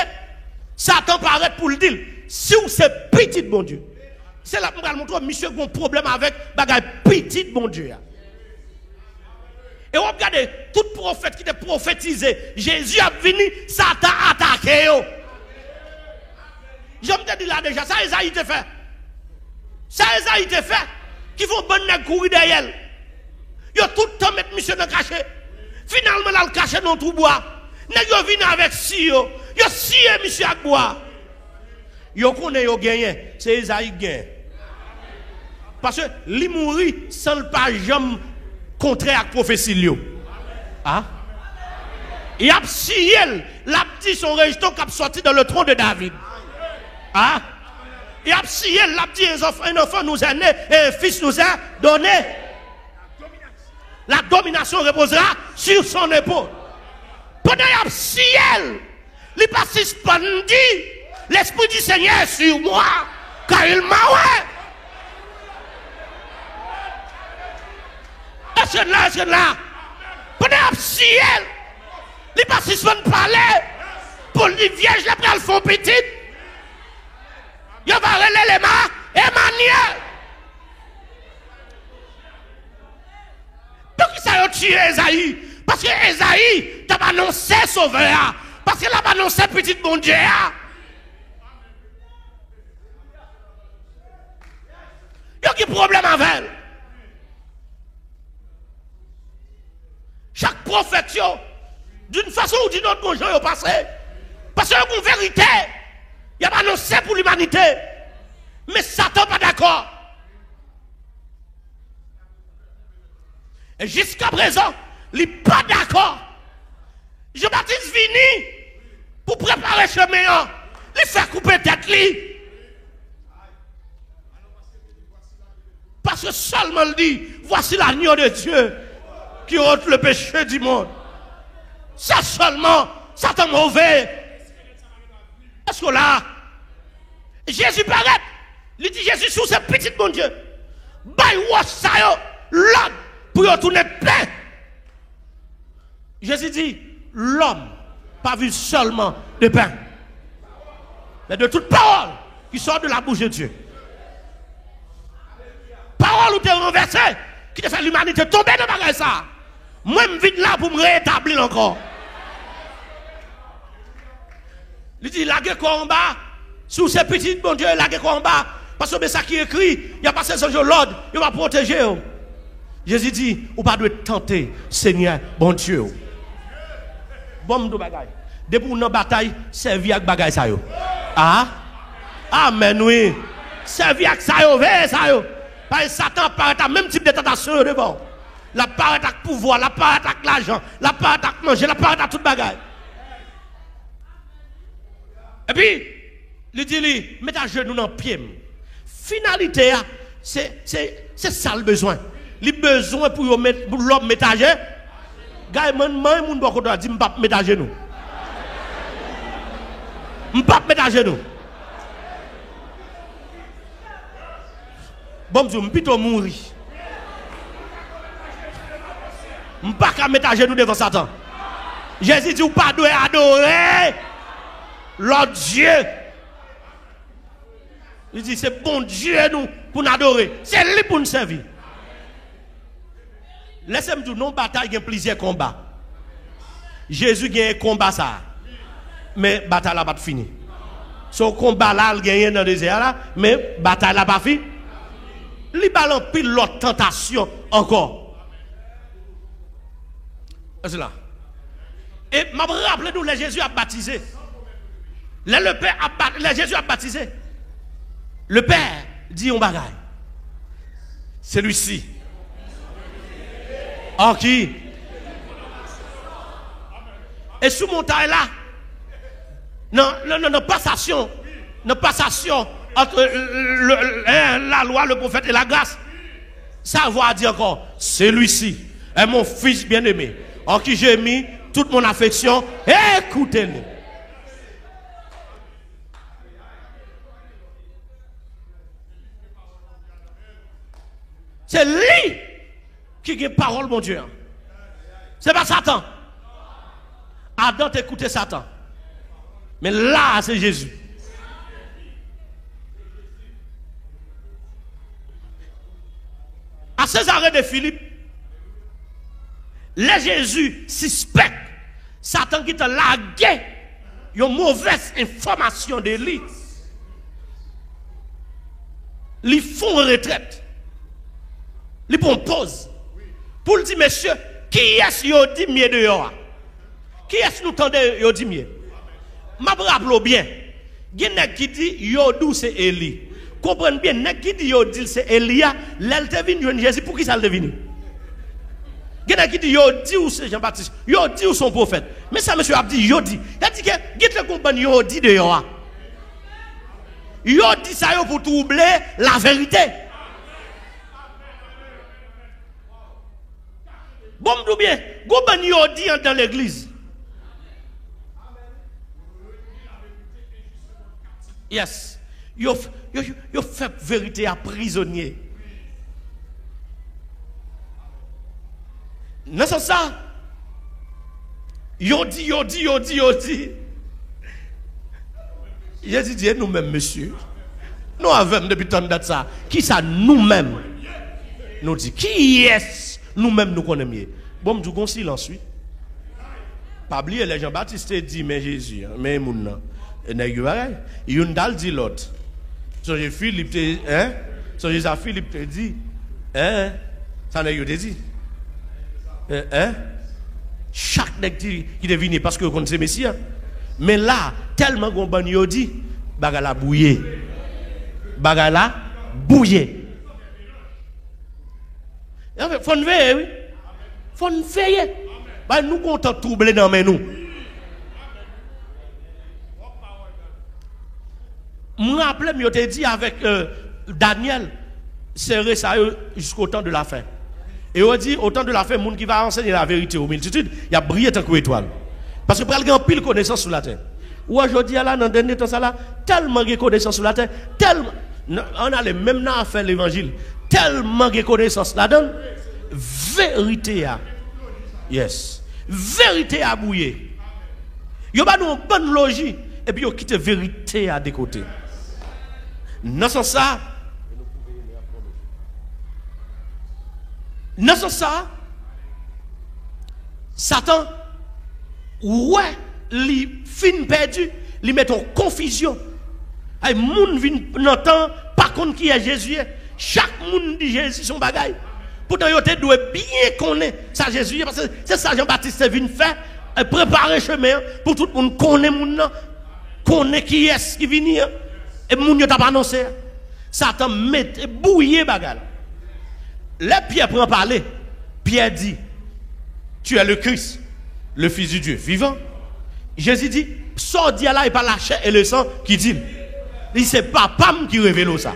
Satan paraît pour le dire. Si vous c'est petit, bon Dieu. C'est là que je vais montrer monsieur qui a un problème avec bagay petit, bon Dieu. Et on regarde tout prophète qui était prophétisé. Jésus a venu, Satan a attaqué. Je me dis là déjà, ça Esaïe te fait. Ça Esaïe te fait. Qui font bon nèg courir derrière. Yo tout le temps mettre monsieur dans le cachet. Finalement, là, le cachet dans tout bois. Nèg yo vient avec si yo. Yo si monsieur avec bois. Yo connaît yo gagné. C'est Esaïe gagne. Parce que li mourir sans le pas jamais contraire à la prophétie. Ah? Il a scié, l'a dit son rejeton qui a sorti dans le trône de David. Ah? Il a scié, l'a dit un enfant nous est né et un fils nous est donné. La domination reposera sur son épaule. Pendant qu'il a scié, il pas suspendu. L'Esprit du Seigneur est sur moi. car il m'a ouais. Est-ce que là, pendant ciel, les participants parler pour les vierges, les pral font petite. Il va relayer les mains, Emmanuel. Pourquoi ça a tué Esaïe? Parce que Esaïe t'a annoncé sauveur. Parce qu'il a annoncé petit bon Dieu. Il y a un problème avec elle. Chaque prophétie, d'une façon ou d'une autre, bonjour est passé. Parce que la vérité, il a annoncé pour l'humanité. Mais Satan pas d'accord. Et jusqu'à présent, il n'est pas d'accord. Jean-Baptiste vini pour préparer le chemin. Il fait couper tête. Parce que seulement il dit, voici l'agneau de Dieu qui ôte le péché du monde. Ça seulement, Satan mauvais. Parce que là, Jésus paraît. Il dit Jésus sous ce petit bon Dieu. By what ça l'homme pour retourner de paix. Jésus dit, l'homme pas vu seulement de pain, mais de toute parole qui sort de la bouche de Dieu. Parole où tu es renversé, qui te fait l'humanité tomber dans la ça. Moi, je suis là pour me rétablir encore. Il dit, la guerre combat, sous ces petits bon Dieu, la guerre combat, parce que ça qui est écrit, il n'y a pas ces anges l'ordre, il va protéger. Jésus dit, ou pas de tenter, Seigneur, bon Dieu. Bon, de bagaille. Depuis une bataille, servi avec bagaille ça yo. Ah? Amen, oui. Servi avec ça yo, veille ça yo. Parce que Satan paraît à même type de tentation devant. La paraît à pouvoir, la paraît à l'argent, la paraît à manger, la paraît à toute bagaille. Et puis, il dit, mets ta genou dans le pied. Finalité, c'est ça le besoin. Le besoin pour l'homme mettre à genoux. Gars, moi, mon beaucoup doit dire, m'pas mettre à genoux. M'pas mettre à genoux. Bon, je vais plutôt mourir. M'pas mettre à genoux devant Satan. Jésus dit, ou pas doit adorer l'autre Dieu. Il dit, c'est bon Dieu nous pour nous adorer. C'est lui pour nous servir. Laissez-moi dire, non, bataille, il y a plusieurs combats. Jésus a un combat ça. Mais la bataille n'a pas fini. Son combat là, il gagne dans le désert là, mais la bataille n'a pas fini. Il balance pile l'autre tentation encore. C'est là. Et je me rappelle nous, Jésus a baptisé. Le Père a Jésus a baptisé. Le Père dit un bagaille. Celui-ci. En qui? Et sous montagne là, non, passation entre la loi, le prophète et la grâce. Ça va dire encore, celui-ci est mon fils bien-aimé, en qui j'ai mis toute mon affection. Écoutez-le. C'est lui qui a parole, mon Dieu. C'est pas Satan. Adam t'écoutait Satan. Mais là, c'est Jésus. À Césarée de Philippe, les Jésus suspectent Satan qui t'a lagué une mauvaise information de lui. Ils font retraite. Ils font pause. Pour le dire, monsieur, qui est-ce qui a dit mieux de yo? Qui est-ce qui nous tendait yo dit mieux? Je me rappelle bien. Il y a qui dit yo dou c'est Élie. Comprenez bien, nèg qui dit yo dit c'est Elia, l'elle te vinn joindre Jésus pour qui ça le vinn? Il y a qui dit yo dit ou c'est Jean-Baptiste, yo dit ou son prophète. Mais ça monsieur a dit yo dit. Il a dit que git le comprendre yo dit de yo. Yo dit ça yo pour troubler la vérité. Bon m'dou bien, go ben yo dit dans l'église. Yes. Yo fait vérité à prisonnier. Non, c'est ça. Yo dit. Jésus dit nous-mêmes, monsieur. Nous avons depuis tant de ça. Qui ça nous-mêmes? Nous dit qui est nous-mêmes nous connaissons mieux. Bon, nous avons silence, oui. Pas oublier les Jean-Baptiste dit mais Jésus, mais mon nom. Et il y a dit l'autre. So Philippe te hein? So Philippe te dit hein? Ça n'est pas dit. Hein? Chaque nèg qui devine parce que vous connaissez Messie. Mais là, tellement qu'on ban yo dit, bagala bouillé. Bagala bouillé. Faut nous veiller, oui. Faut nous veiller. Bah nous comptons troubler dans mais nous. Je me rappelle, je t'ai dit avec Daniel, serrer ça jusqu'au temps de la fin. Et on dit, au temps de la fin, le monde qui va enseigner la vérité aux multitudes, il y a brillé tant qu'étoile. Parce que pour il y a pile connaissance sur la terre. Ou aujourd'hui, là, dans le dernier temps, là, tellement de connaissance sur la terre, tellement, on a les mêmes noms à faire l'évangile, tellement de connaissance là-dedans, vérité à. Yes. Vérité à bouiller. Il y a une bonne logique, et puis il quitte vérité à des côtés. Non, c'est ça. Non, c'est ça. Satan, ouais, les fin perdu, les met en confusion. Les gens viennent n'entend pas contre qui est Jésus. Chaque monde dit Jésus son bagaille. Pourtant, il doit bien connaître ça Jésus, parce que c'est ça Jean-Baptiste vient faire, préparer chemin pour tout le monde connaît qui est qui vient. Et le monde n'a pas annoncé. Satan met bouillé bagarre. Les Pierre prend parler. Pierre dit, tu es le Christ, le Fils du Dieu vivant. Jésus dit, sors d'y là et pas la chair et le sang qui dit. Il c'est papa qui révèle ça.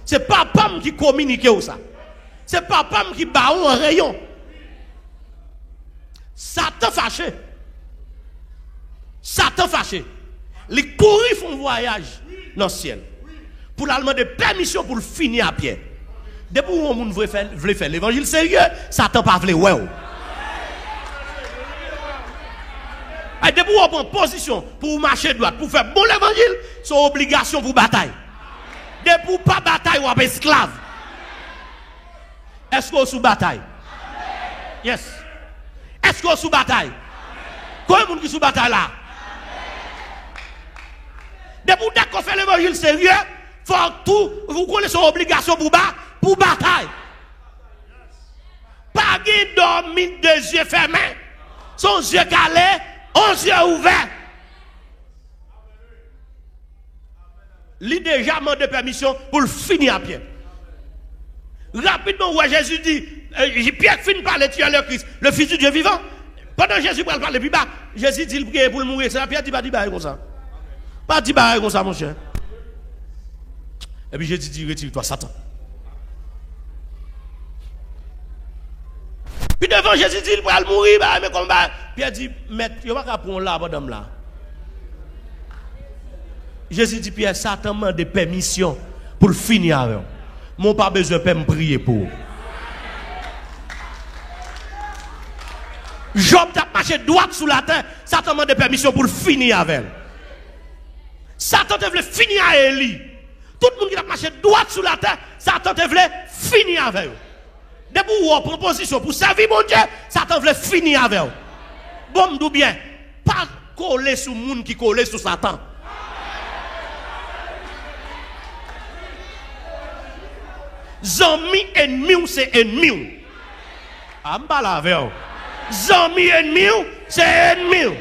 C'est papa qui communique ça. C'est papa qui bat un rayon. Satan fâché. Satan fâché. Les courir font voyage dans le ciel. Pour la demander permission pour finir à pied. Depuis où on veut faire l'évangile sérieux, Satan pas veut ouais. Et depuis où on prend position pour marcher droite, pour faire bon l'évangile, c'est obligation pour bataille. Depuis où pas bataille, on est esclave. Est-ce qu'on est sous bataille? Yes. Est-ce qu'on est sous bataille? Combien de monde qui est sous bataille là? Depuis où on fait l'évangile sérieux, faut tout, vous connaissez son obligation pour bataille. Pas de dormir deux yeux fermés, son yeux calés, 11 yeux ouverts. Il déjà demandé permission pour le finir à pied. Rapidement, où Jésus dit, Pierre finit par le tuer le Christ, le Fils du Dieu vivant. Pendant Jésus parle plus bas, Jésus dit, il prie pour le mourir. C'est la Pierre dit, pas dit comme ça. Pas dit comme ça, mon cher. Et puis Jésus dit, retire-toi, Satan. Puis devant Jésus dit, il va mourir, mais comme Pierre dit, maître, il va pas prendre là, madame là. Jésus dit, Pierre, Satan m'a des permissions pour le finir avec. Mon pas besoin de me prier pour. Job t'a marché droit sous la terre, Satan m'a des permissions pour le finir avec. Satan te voulait finir avec Élie. Tout le monde qui a marché droit sous la terre, Satan te voulait finir avec eux. Depuis où on prend position pour servir mon Dieu, Satan voulait finir avec eux. Bon, d'où bien, pas coller sur le monde qui colle sur Satan. Zami ennemi, c'est ennemi. Amba la avec eux. Zami ennemi, c'est ennemi.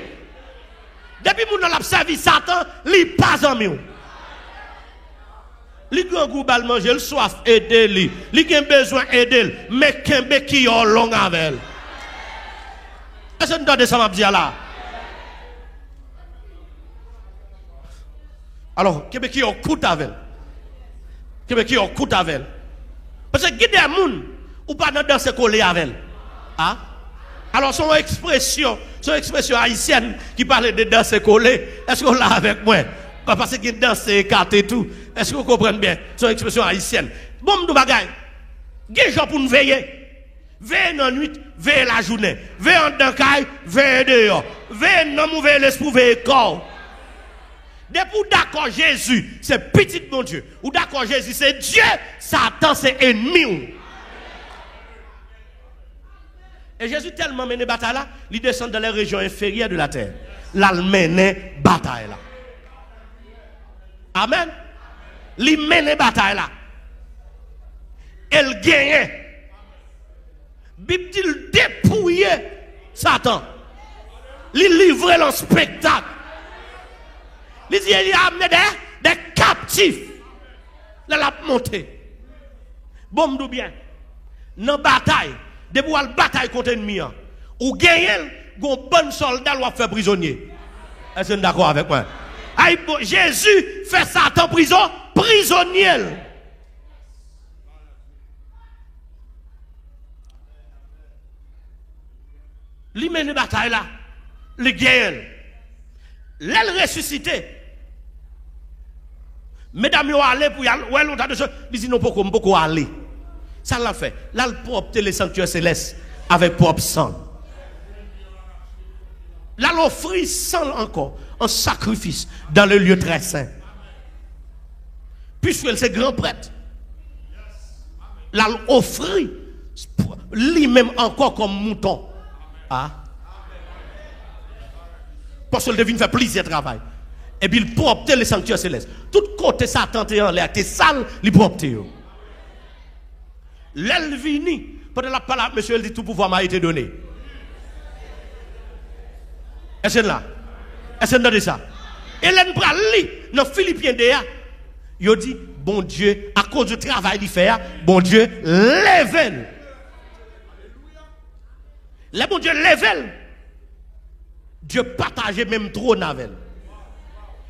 Depuis que nous avons servi Satan, il n'est pas ennemi. Li grand goût bal manger, le soif aider li. Li a besoin aider, mais kembe qui ont long avec. Est-ce que vous entendez ça m'a dit là? Alors, kembe qui ont coûte avec. Kembe qui ont coûte avec. Parce que guider moun ou pas dans danser collé avec. Ah? Alors son expression haïtienne qui parle de danser collé, est-ce qu'on l'a avec moi? pas parce qu'il danse et écarte et tout. Est-ce que vous comprenez bien? C'est une expression haïtienne. Bon, nous bagaille. Des gens pour nous veiller. Veille dans la nuit, veille la journée. Veille en dankaille, veille dehors. Veille dans mon veille l'esprit, veille corps. Depuis d'accord Jésus, c'est petit mon Dieu. Ou d'accord Jésus, c'est Dieu. Satan, c'est ennemi. Et Jésus tellement mené bataille là, il descend dans les régions inférieures de la terre. Là, il mené bataille là. Amen. Il mené bataille là. Elle gagne. Bible dit il dépouillait Satan. Il livrait le spectacle. Il dit il a amené des captifs. Là, il a monté. Bon, nous bien. Dans la bataille. Depuis la bataille contre l'ennemi, ou gagner, un bon soldat doit faire prisonnier. Est-ce que vous êtes d'accord avec moi? Jésus fait Satan prison, prisonnier. Il mène une bataille là, il gagne. L'elle ressuscité. Mesdames, vous allez pour y aller, ouais, l'autre de choses, ils disent non, pourquoi aller? Ça l'a fait. Là, le propre les sanctuaires célestes avec propre sang. Là, l'offrir sang encore en sacrifice dans le lieu très saint. Puisque c'est grand prêtre. Là, l'offrir lui-même encore comme mouton. Ah. Parce qu'il devine faire plaisir de travail. Et puis il propre les sanctuaires célestes. Tout côté Satan est en l'air, t'es sale, il propre. L'elle vini, pendant la parole, monsieur, elle dit tout pouvoir m'a été donné. Est-ce que là? Est-ce que vous ça? Et l'elle prend li dans Philippiens DA. Il dit, bon Dieu, à cause du travail qu'il fait, bon Dieu, lève. Le bon Dieu lève. Dieu partage même trop navel.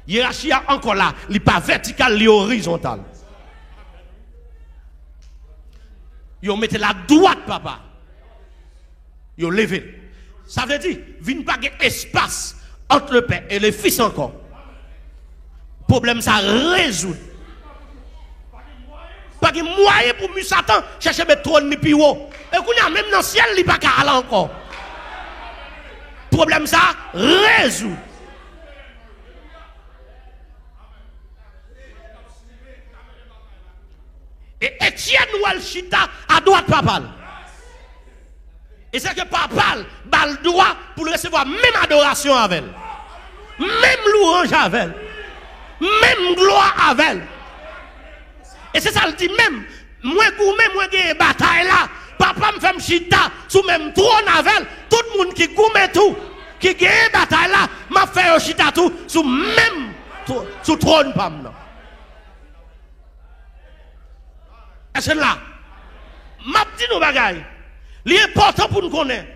Hiérarchie encore là, il n'est pas vertical, il est horizontal. Ils mettez la droite, papa. Ils levé. Ça veut dire, il n'y a pas d'espace entre le père et le fils encore. Problème, ça résout. Pas de moyen pour M. Satan chercher mettre trône ni plus haut. Et qu'on a même dans le ciel, il n'y a pas qu'à aller encore. Problème, ça résout. Et Etienne ou Chita à droite papa. Et c'est que papa a le droit pour recevoir même adoration avec elle. Même louange avec elle. Même gloire avec elle. Et c'est ça le dit même. Moi gourmet, moi gagne bataille là. Papa me fait chita sous même trône avec elle. Tout le monde qui gourmet tout, qui gagne bataille là, m'a fait chita tout sous même sous trône pam là. Est-ce que là, m'a dit nous bagaille. L'important pour nous connaître.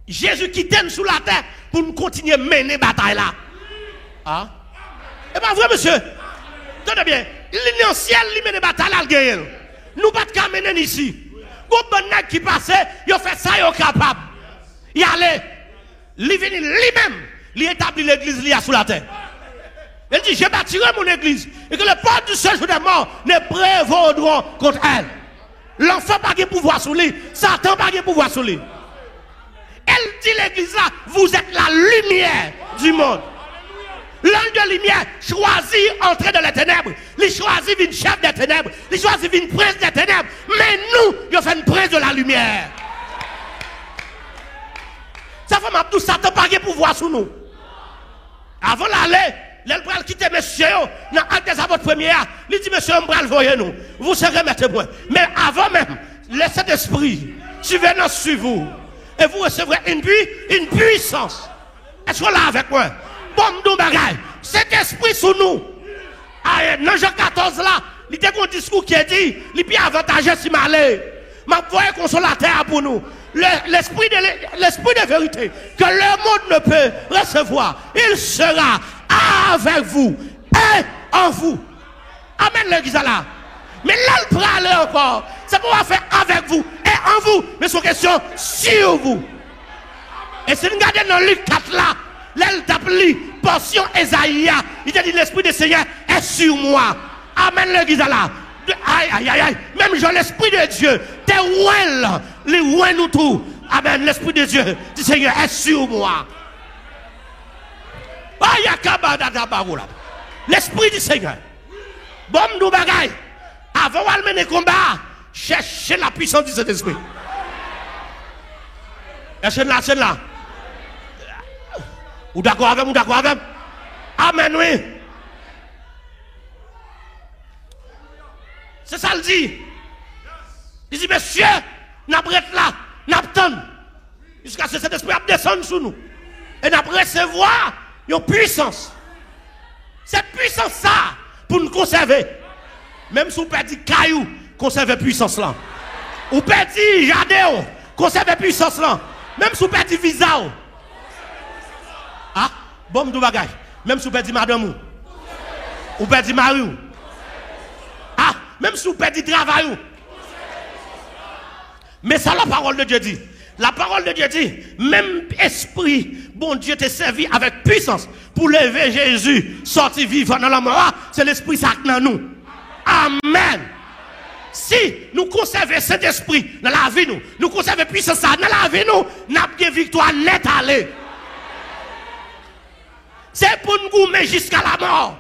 Jésus qui t'aime sous la terre pour nous continuer à mener bataille là. Ah? Et pas vrai, monsieur? Tenez bien. Il est en ciel, il mène bataille là, il gagne. Nous pas de mener ici. Quand bon qui passe, il fait ça, il est capable. Il allait. Il vient lui-même. Il établit l'église là sous la terre. Il dit, je bâtirai mon église. Et que les portes du séjour des morts ne prévaudront contre elle. L'enfant n'a pas de pouvoir sur lui. Satan n'a pas de pouvoir sur lui. Elle dit l'église là, vous êtes la lumière du monde. L'ange de lumière choisit entrer dans les ténèbres. Il choisit une chef des ténèbres. Il choisit une prince des ténèbres. Mais nous, il fait une prince de la lumière. Ça fait que Satan n'a pas de pouvoir sur nous. Avant d'aller, elle va quitter monsieur dans l'acte des apôtres premiers. Il dit, monsieur, on va le voir nous. Vous serez maître moi. Mais avant même, le Saint-Esprit survenant sur vous. Et vous recevrez une puissance. Est-ce qu'on l'a avec moi? Bon, nous bagaille. Cet esprit sous nous. Dans Jean 14 là, il y a un discours qui a dit, il est avantageux si malé. Ma voix consolateur pour nous. L'esprit de vérité que le monde ne peut recevoir, il sera avec vous et en vous. Amen l'église là. Mais là, il prend aller encore. C'est pour faire avec vous et en vous. Mais c'est une question sur vous. Et si nous regardons dans Luc 4 là, là, il t'appelle portion Esaïe, il te dit l'Esprit du Seigneur est sur moi. Amen, l'église là. Aïe, aïe, aïe, aïe. Même Jean, l'Esprit de Dieu, t'es loin, les loin nous tout. Amen, l'Esprit de Dieu, du Seigneur est sur moi. L'Esprit du Seigneur. Bon, nous bagaille. Avant de mener le combat, cherchez la puissance du Saint-Esprit. Est-ce que là? Ou d'accord avec, ou d'accord avec? Amen, oui. C'est ça le dit. Il dit, monsieur, n'a pas là, n'a pas jusqu'à ce que cet esprit descende sur nous. Et n'a pas recevoir une puissance. Cette puissance ça, pour nous conserver. Même si on perd caillou, conserver puissance là. Ou perd jardin, conserver puissance là. Même si on perd visa. Ah, bon, de bagage. Même si on perd madame ou perd mari. Ah, même si on perd travail. Mais ça, la parole de Dieu dit. La parole de Dieu dit, même esprit, bon Dieu t'a servi avec puissance pour lever Jésus, sortir vivant dans la mort. C'est l'esprit sacré dans nous. Amen. Si nous conservons cet esprit dans la vie, nous conservons puissance dans la vie, nous avons une victoire nette à aller. C'est pour nous goumer jusqu'à la mort.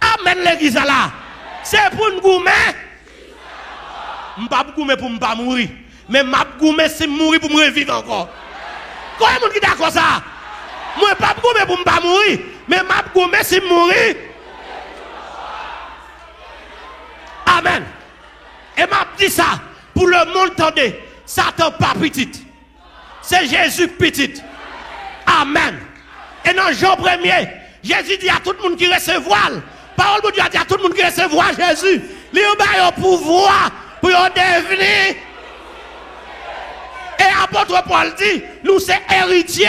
Amen, l'église là. C'est pour nous goumer. Je ne vais pas goumer pour ne pas mourir. Mais je vais goumer si je mourir pour me revivre encore. Combien de monde qui est d'accord ça? Moi, je ne vais pas goumer pour ne pas mourir. Mais je vais goumer si je mourir. Amen. Et je dis ça pour le monde entendez. Satan pas petit. C'est Jésus petit. Amen. Et dans Jean 1er, Jésus dit à tout le monde qui recevoir. Parole de Dieu dit à tout le monde qui recevoir Jésus. Il a un pouvoir pour devenir. Et apôtre Paul dit, nous sommes héritiers.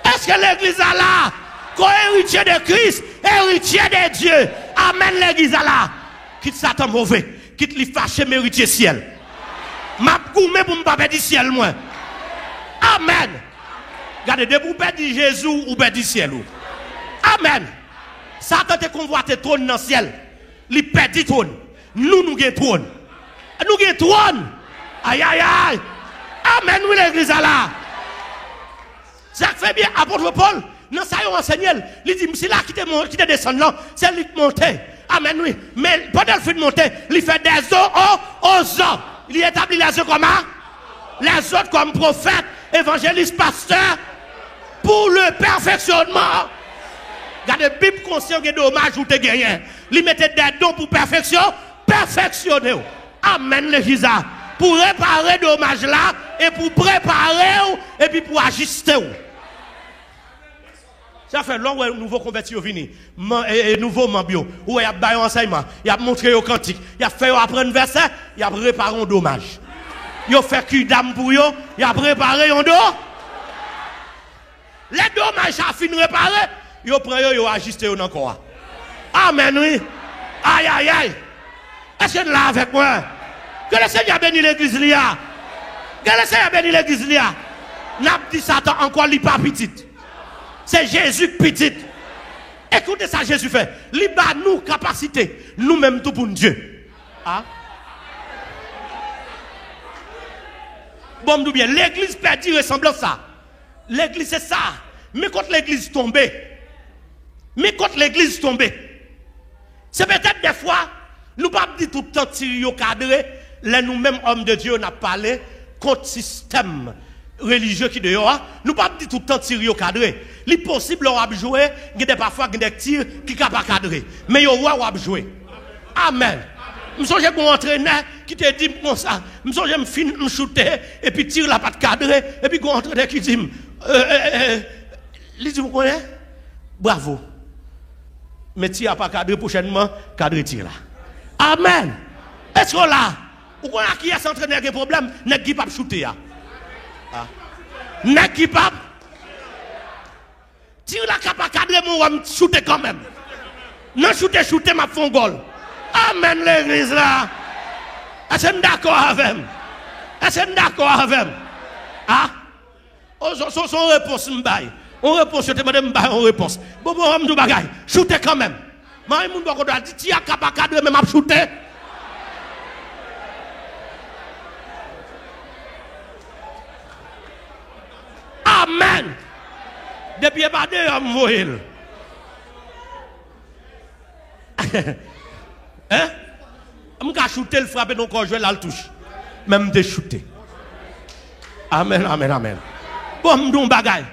Est-ce que l'église a là, qu'on est héritier de Christ, héritier de Dieu? Amen, l'église a là. Quitte Satan mauvais, quitte les fâché, mais héritier ciel. M'a goumé pour ne pas perdre ciel, moi. Amen. Regardez, dès que vous perdez Jésus, vous perdez ciel. Amen. Satan te convoite trône dans le ciel. Il perd le trône. Nous, nous avons trône. Nous avons trône. Aïe, aïe, aïe. Amen, oui, l'église là. Ça fait bien, apôtre Paul, non, ça y est, enseigné. Il dit, c'est là qui te descend là, c'est lui qui monte. Amen, oui. Mais pendant qu'il fait monter, il fait des eaux aux eaux. Il établit les autres comment? Les autres comme prophètes, évangélistes, pasteurs, pour le perfectionnement. Regardez, Bible conscient que dommage ou te gagné. Il mettait des dons pour perfection, perfectionner. Amen, l'église. Pour réparer dommage là, et pour préparer, et puis pour ajuster. Ça fait long où nouveau converti vini, nouveau membres, où il y a un enseignement, il a montré au cantique, il a fait apprendre verset, il a réparé un dommage. Il a fait cul d'âme pour eux, il a préparé un dos. Les dommages a fini réparer, il a pris il a ajusté encore. Amen, oui. Aïe, aïe, aïe. Est-ce que là avec moi? Que le Seigneur bénisse l'église là. Que le Seigneur bénisse l'église là. N'a dit Satan encore li pas petit. C'est Jésus petit. Écoutez ça Jésus fait. Li ba nous capacité, nous-mêmes tout pour Dieu. Ah. Bon nous bien, l'église perdue ressemble à ça. L'église c'est ça. Mais quand l'église tombée, c'est peut-être des fois nous pas dit tout le temps tirer cadré, là nous-mêmes hommes de Dieu on a parlé contre système religieux qui dehors, nous pas dit tout le temps tirer cadré. Il possible on a jouer, il y a parfois des tirs qui pas cadré, mais yo on a jouer. Amen. Je me souviens qu'on entraîneur qui te dit comme ça, je me souviens me shooter et puis tire la patte cadré et puis qu'on entraîneur qui dit il dit vous connaissez? Bravo. Mais tire pas cadré prochainement, cadré tire là. Amen. Est-ce que là, ou qu'on a qui a s'entraîner des problèmes, n'est qui pas shooter là. N'est qui pas tire la capa cadré moi on shooter quand même. Non shooter m'a font goal. Amen l'église là. Est-ce que d'accord avec? Est-ce que d'accord avec? Ah Son réponse, m'baye. On réponse, je te demande m'baye, on réponse. Bon, on me dit bagaille. Shooter quand même. Marie moun bako doit dire, tia kapaka de même à shooter. Amen. Depuis pas deux hommes voyez. Hein? On va shooter le frapper donc jouer là le touche. Même de shooter. Amen, amen, amen. Bon m'dou bagay.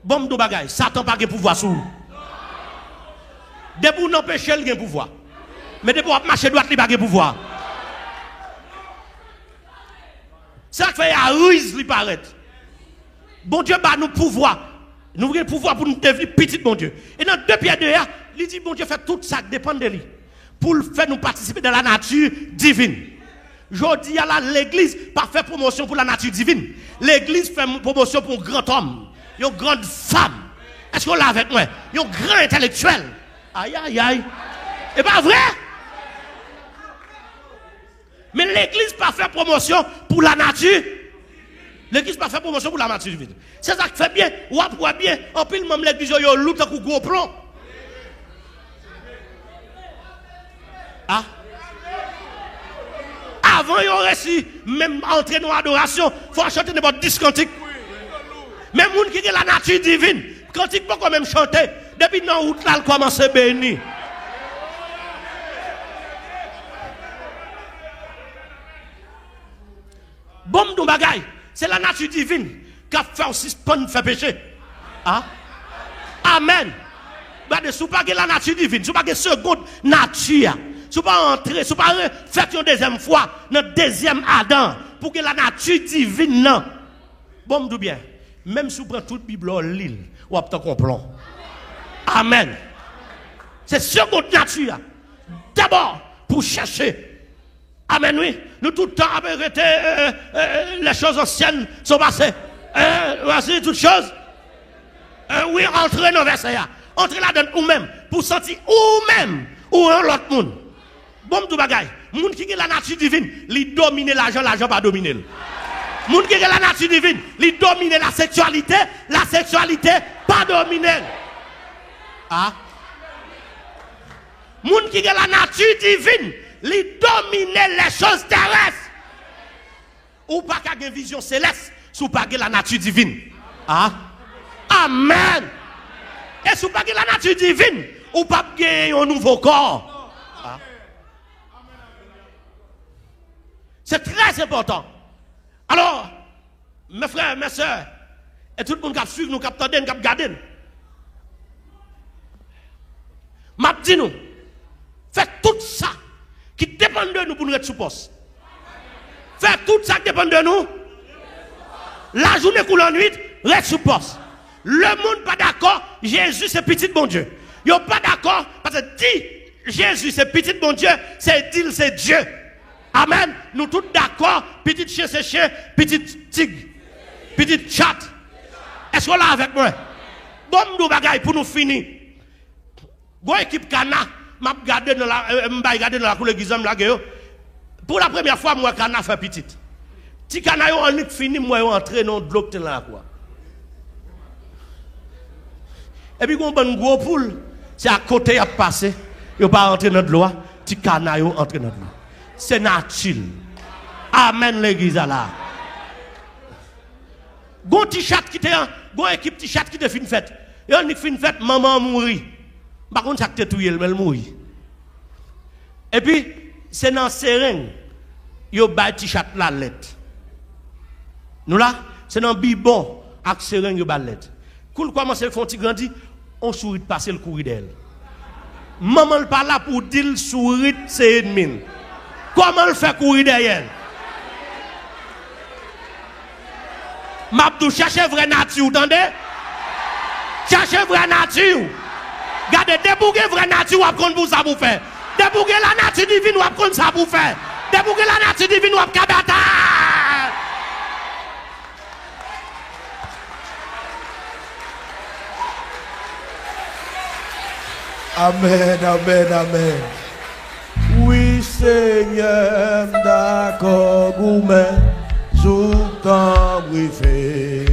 Bon m'dou bagay, Satan pas de pouvoir sur vous. Debout non péché il a pouvoir. Mais debout marcher droite il pas de pouvoir. Ça fait à ruse il paraît. Bon Dieu bat nous pouvoir. Nous avons le pouvoir pour nous devenir petit, bon Dieu. Et dans 2 Pierre 2, il dit, bon Dieu, fait tout ça dépend de lui. Pour faire nous participer dans la nature divine. Je dis à l'église, pas faire promotion pour la nature divine. L'église fait promotion pour un grand homme, une grande femme. Est-ce qu'on l'a avec moi? Un grand intellectuel. Aïe, aïe, aïe. C'est pas vrai? Mais l'église pas faire promotion pour la nature. L'église pas fait promotion pour la nature divine. C'est ça qui fait bien. Ou après bien, en pile même l'église yo lout un gros plan. Ah. Avant yo réussi même entrer dans l'adoration, faut chanter n'importe 10 cantiques. Même moun qui est la nature divine, cantique pas quand même chanter. Depuis dans route là commence à bénir. Bon nous bagaille. C'est la nature divine qui a fait aussi suspendre faire péché. Ah? Amen. Regardez, si vous n'avez pas la nature divine, si vous n'avez pas la seconde nature, si vous pas entrer, si vous pas faire une deuxième fois, notre deuxième Adam, pour que la nature divine, non. Bon, me bien. Même si vous prenez toute la Bible en l'île, vous avez un complot. Amen. C'est seconde nature. D'abord, pour chercher. Amen, oui. Nous tout le temps avons arrêté les choses anciennes sont passées. Voici toutes choses. Oui, entrez dans le verset. Entrez là-dedans ou-même. Pour sentir ou-même ou l'autre monde. Bon, tout bagaille. Moun qui est la nature divine, il domine l'argent, l'argent pas dominer. Moun qui est la nature divine, il domine la sexualité pas dominer. Ah. Moun qui est la nature divine, li dominer les choses terrestres. Ou pas qu'à une vision céleste, sous pas la nature divine. Ah. Amen. Et sous pas la nature divine, ou pas gagner un nouveau corps. Ah. C'est très important. Alors, mes frères, mes soeurs, et tout le monde qui suit nous, qui attend, qui regarde. M'a dit nous, faites tout ça qui dépend de nous pour nous être sous poste. Faire tout ça qui dépend de nous. La journée coule en nuit, reste sous poste. Le monde pas d'accord, Jésus c'est petit bon Dieu. Ils sont pas d'accord parce que dit Jésus c'est petit bon Dieu, c'est dit c'est Dieu. Amen. Nous tous d'accord, petit chien c'est chien, petit tigre, petit chat. Est-ce qu'on l'a avec moi? Bon nous bagaille pour nous finir. Go équipe Cana. Je regarde dans la couleur Gizam la gueule. Pour la première fois, moi, Cana fait petite. Si Cana yo en fini, moi, entré dans de l'eau là quoi. Et puis, on a un gros poule, c'est à côté à passer. Yo pas entrer dans de l'eau. Si Cana yo entré dans de l'eau. C'est naturel. Amen l'église là. Gon t-shirt qui était gon équipe t-shirt qui était fin fête. Et on fin fête maman mourir. Par contre, ça te touye, elle mourir. Et puis, c'est dans seringue, yo bay t-shirt la lettre. Nous là, c'est dans bibon, avec seringue yo bay lettre. Quand commence à faire un petit grandi, on sourit de passer le courrier d'elle. Maman pas là pour dire sourit c'est ennemi. Comment le fait courir derrière? Mabdou cherche vraie nature, vous entendez? Cherchez vraie nature. Gardez, débouguez vraie nature, vous apprenez pour ça pour faire. Débouguez la nature divine, vous apprenez ça pour faire. Débouguez la nature divine, vous apprenez ça. Amen, amen, amen. Oui, Seigneur, d'accord, gourmet, sous ton briefé.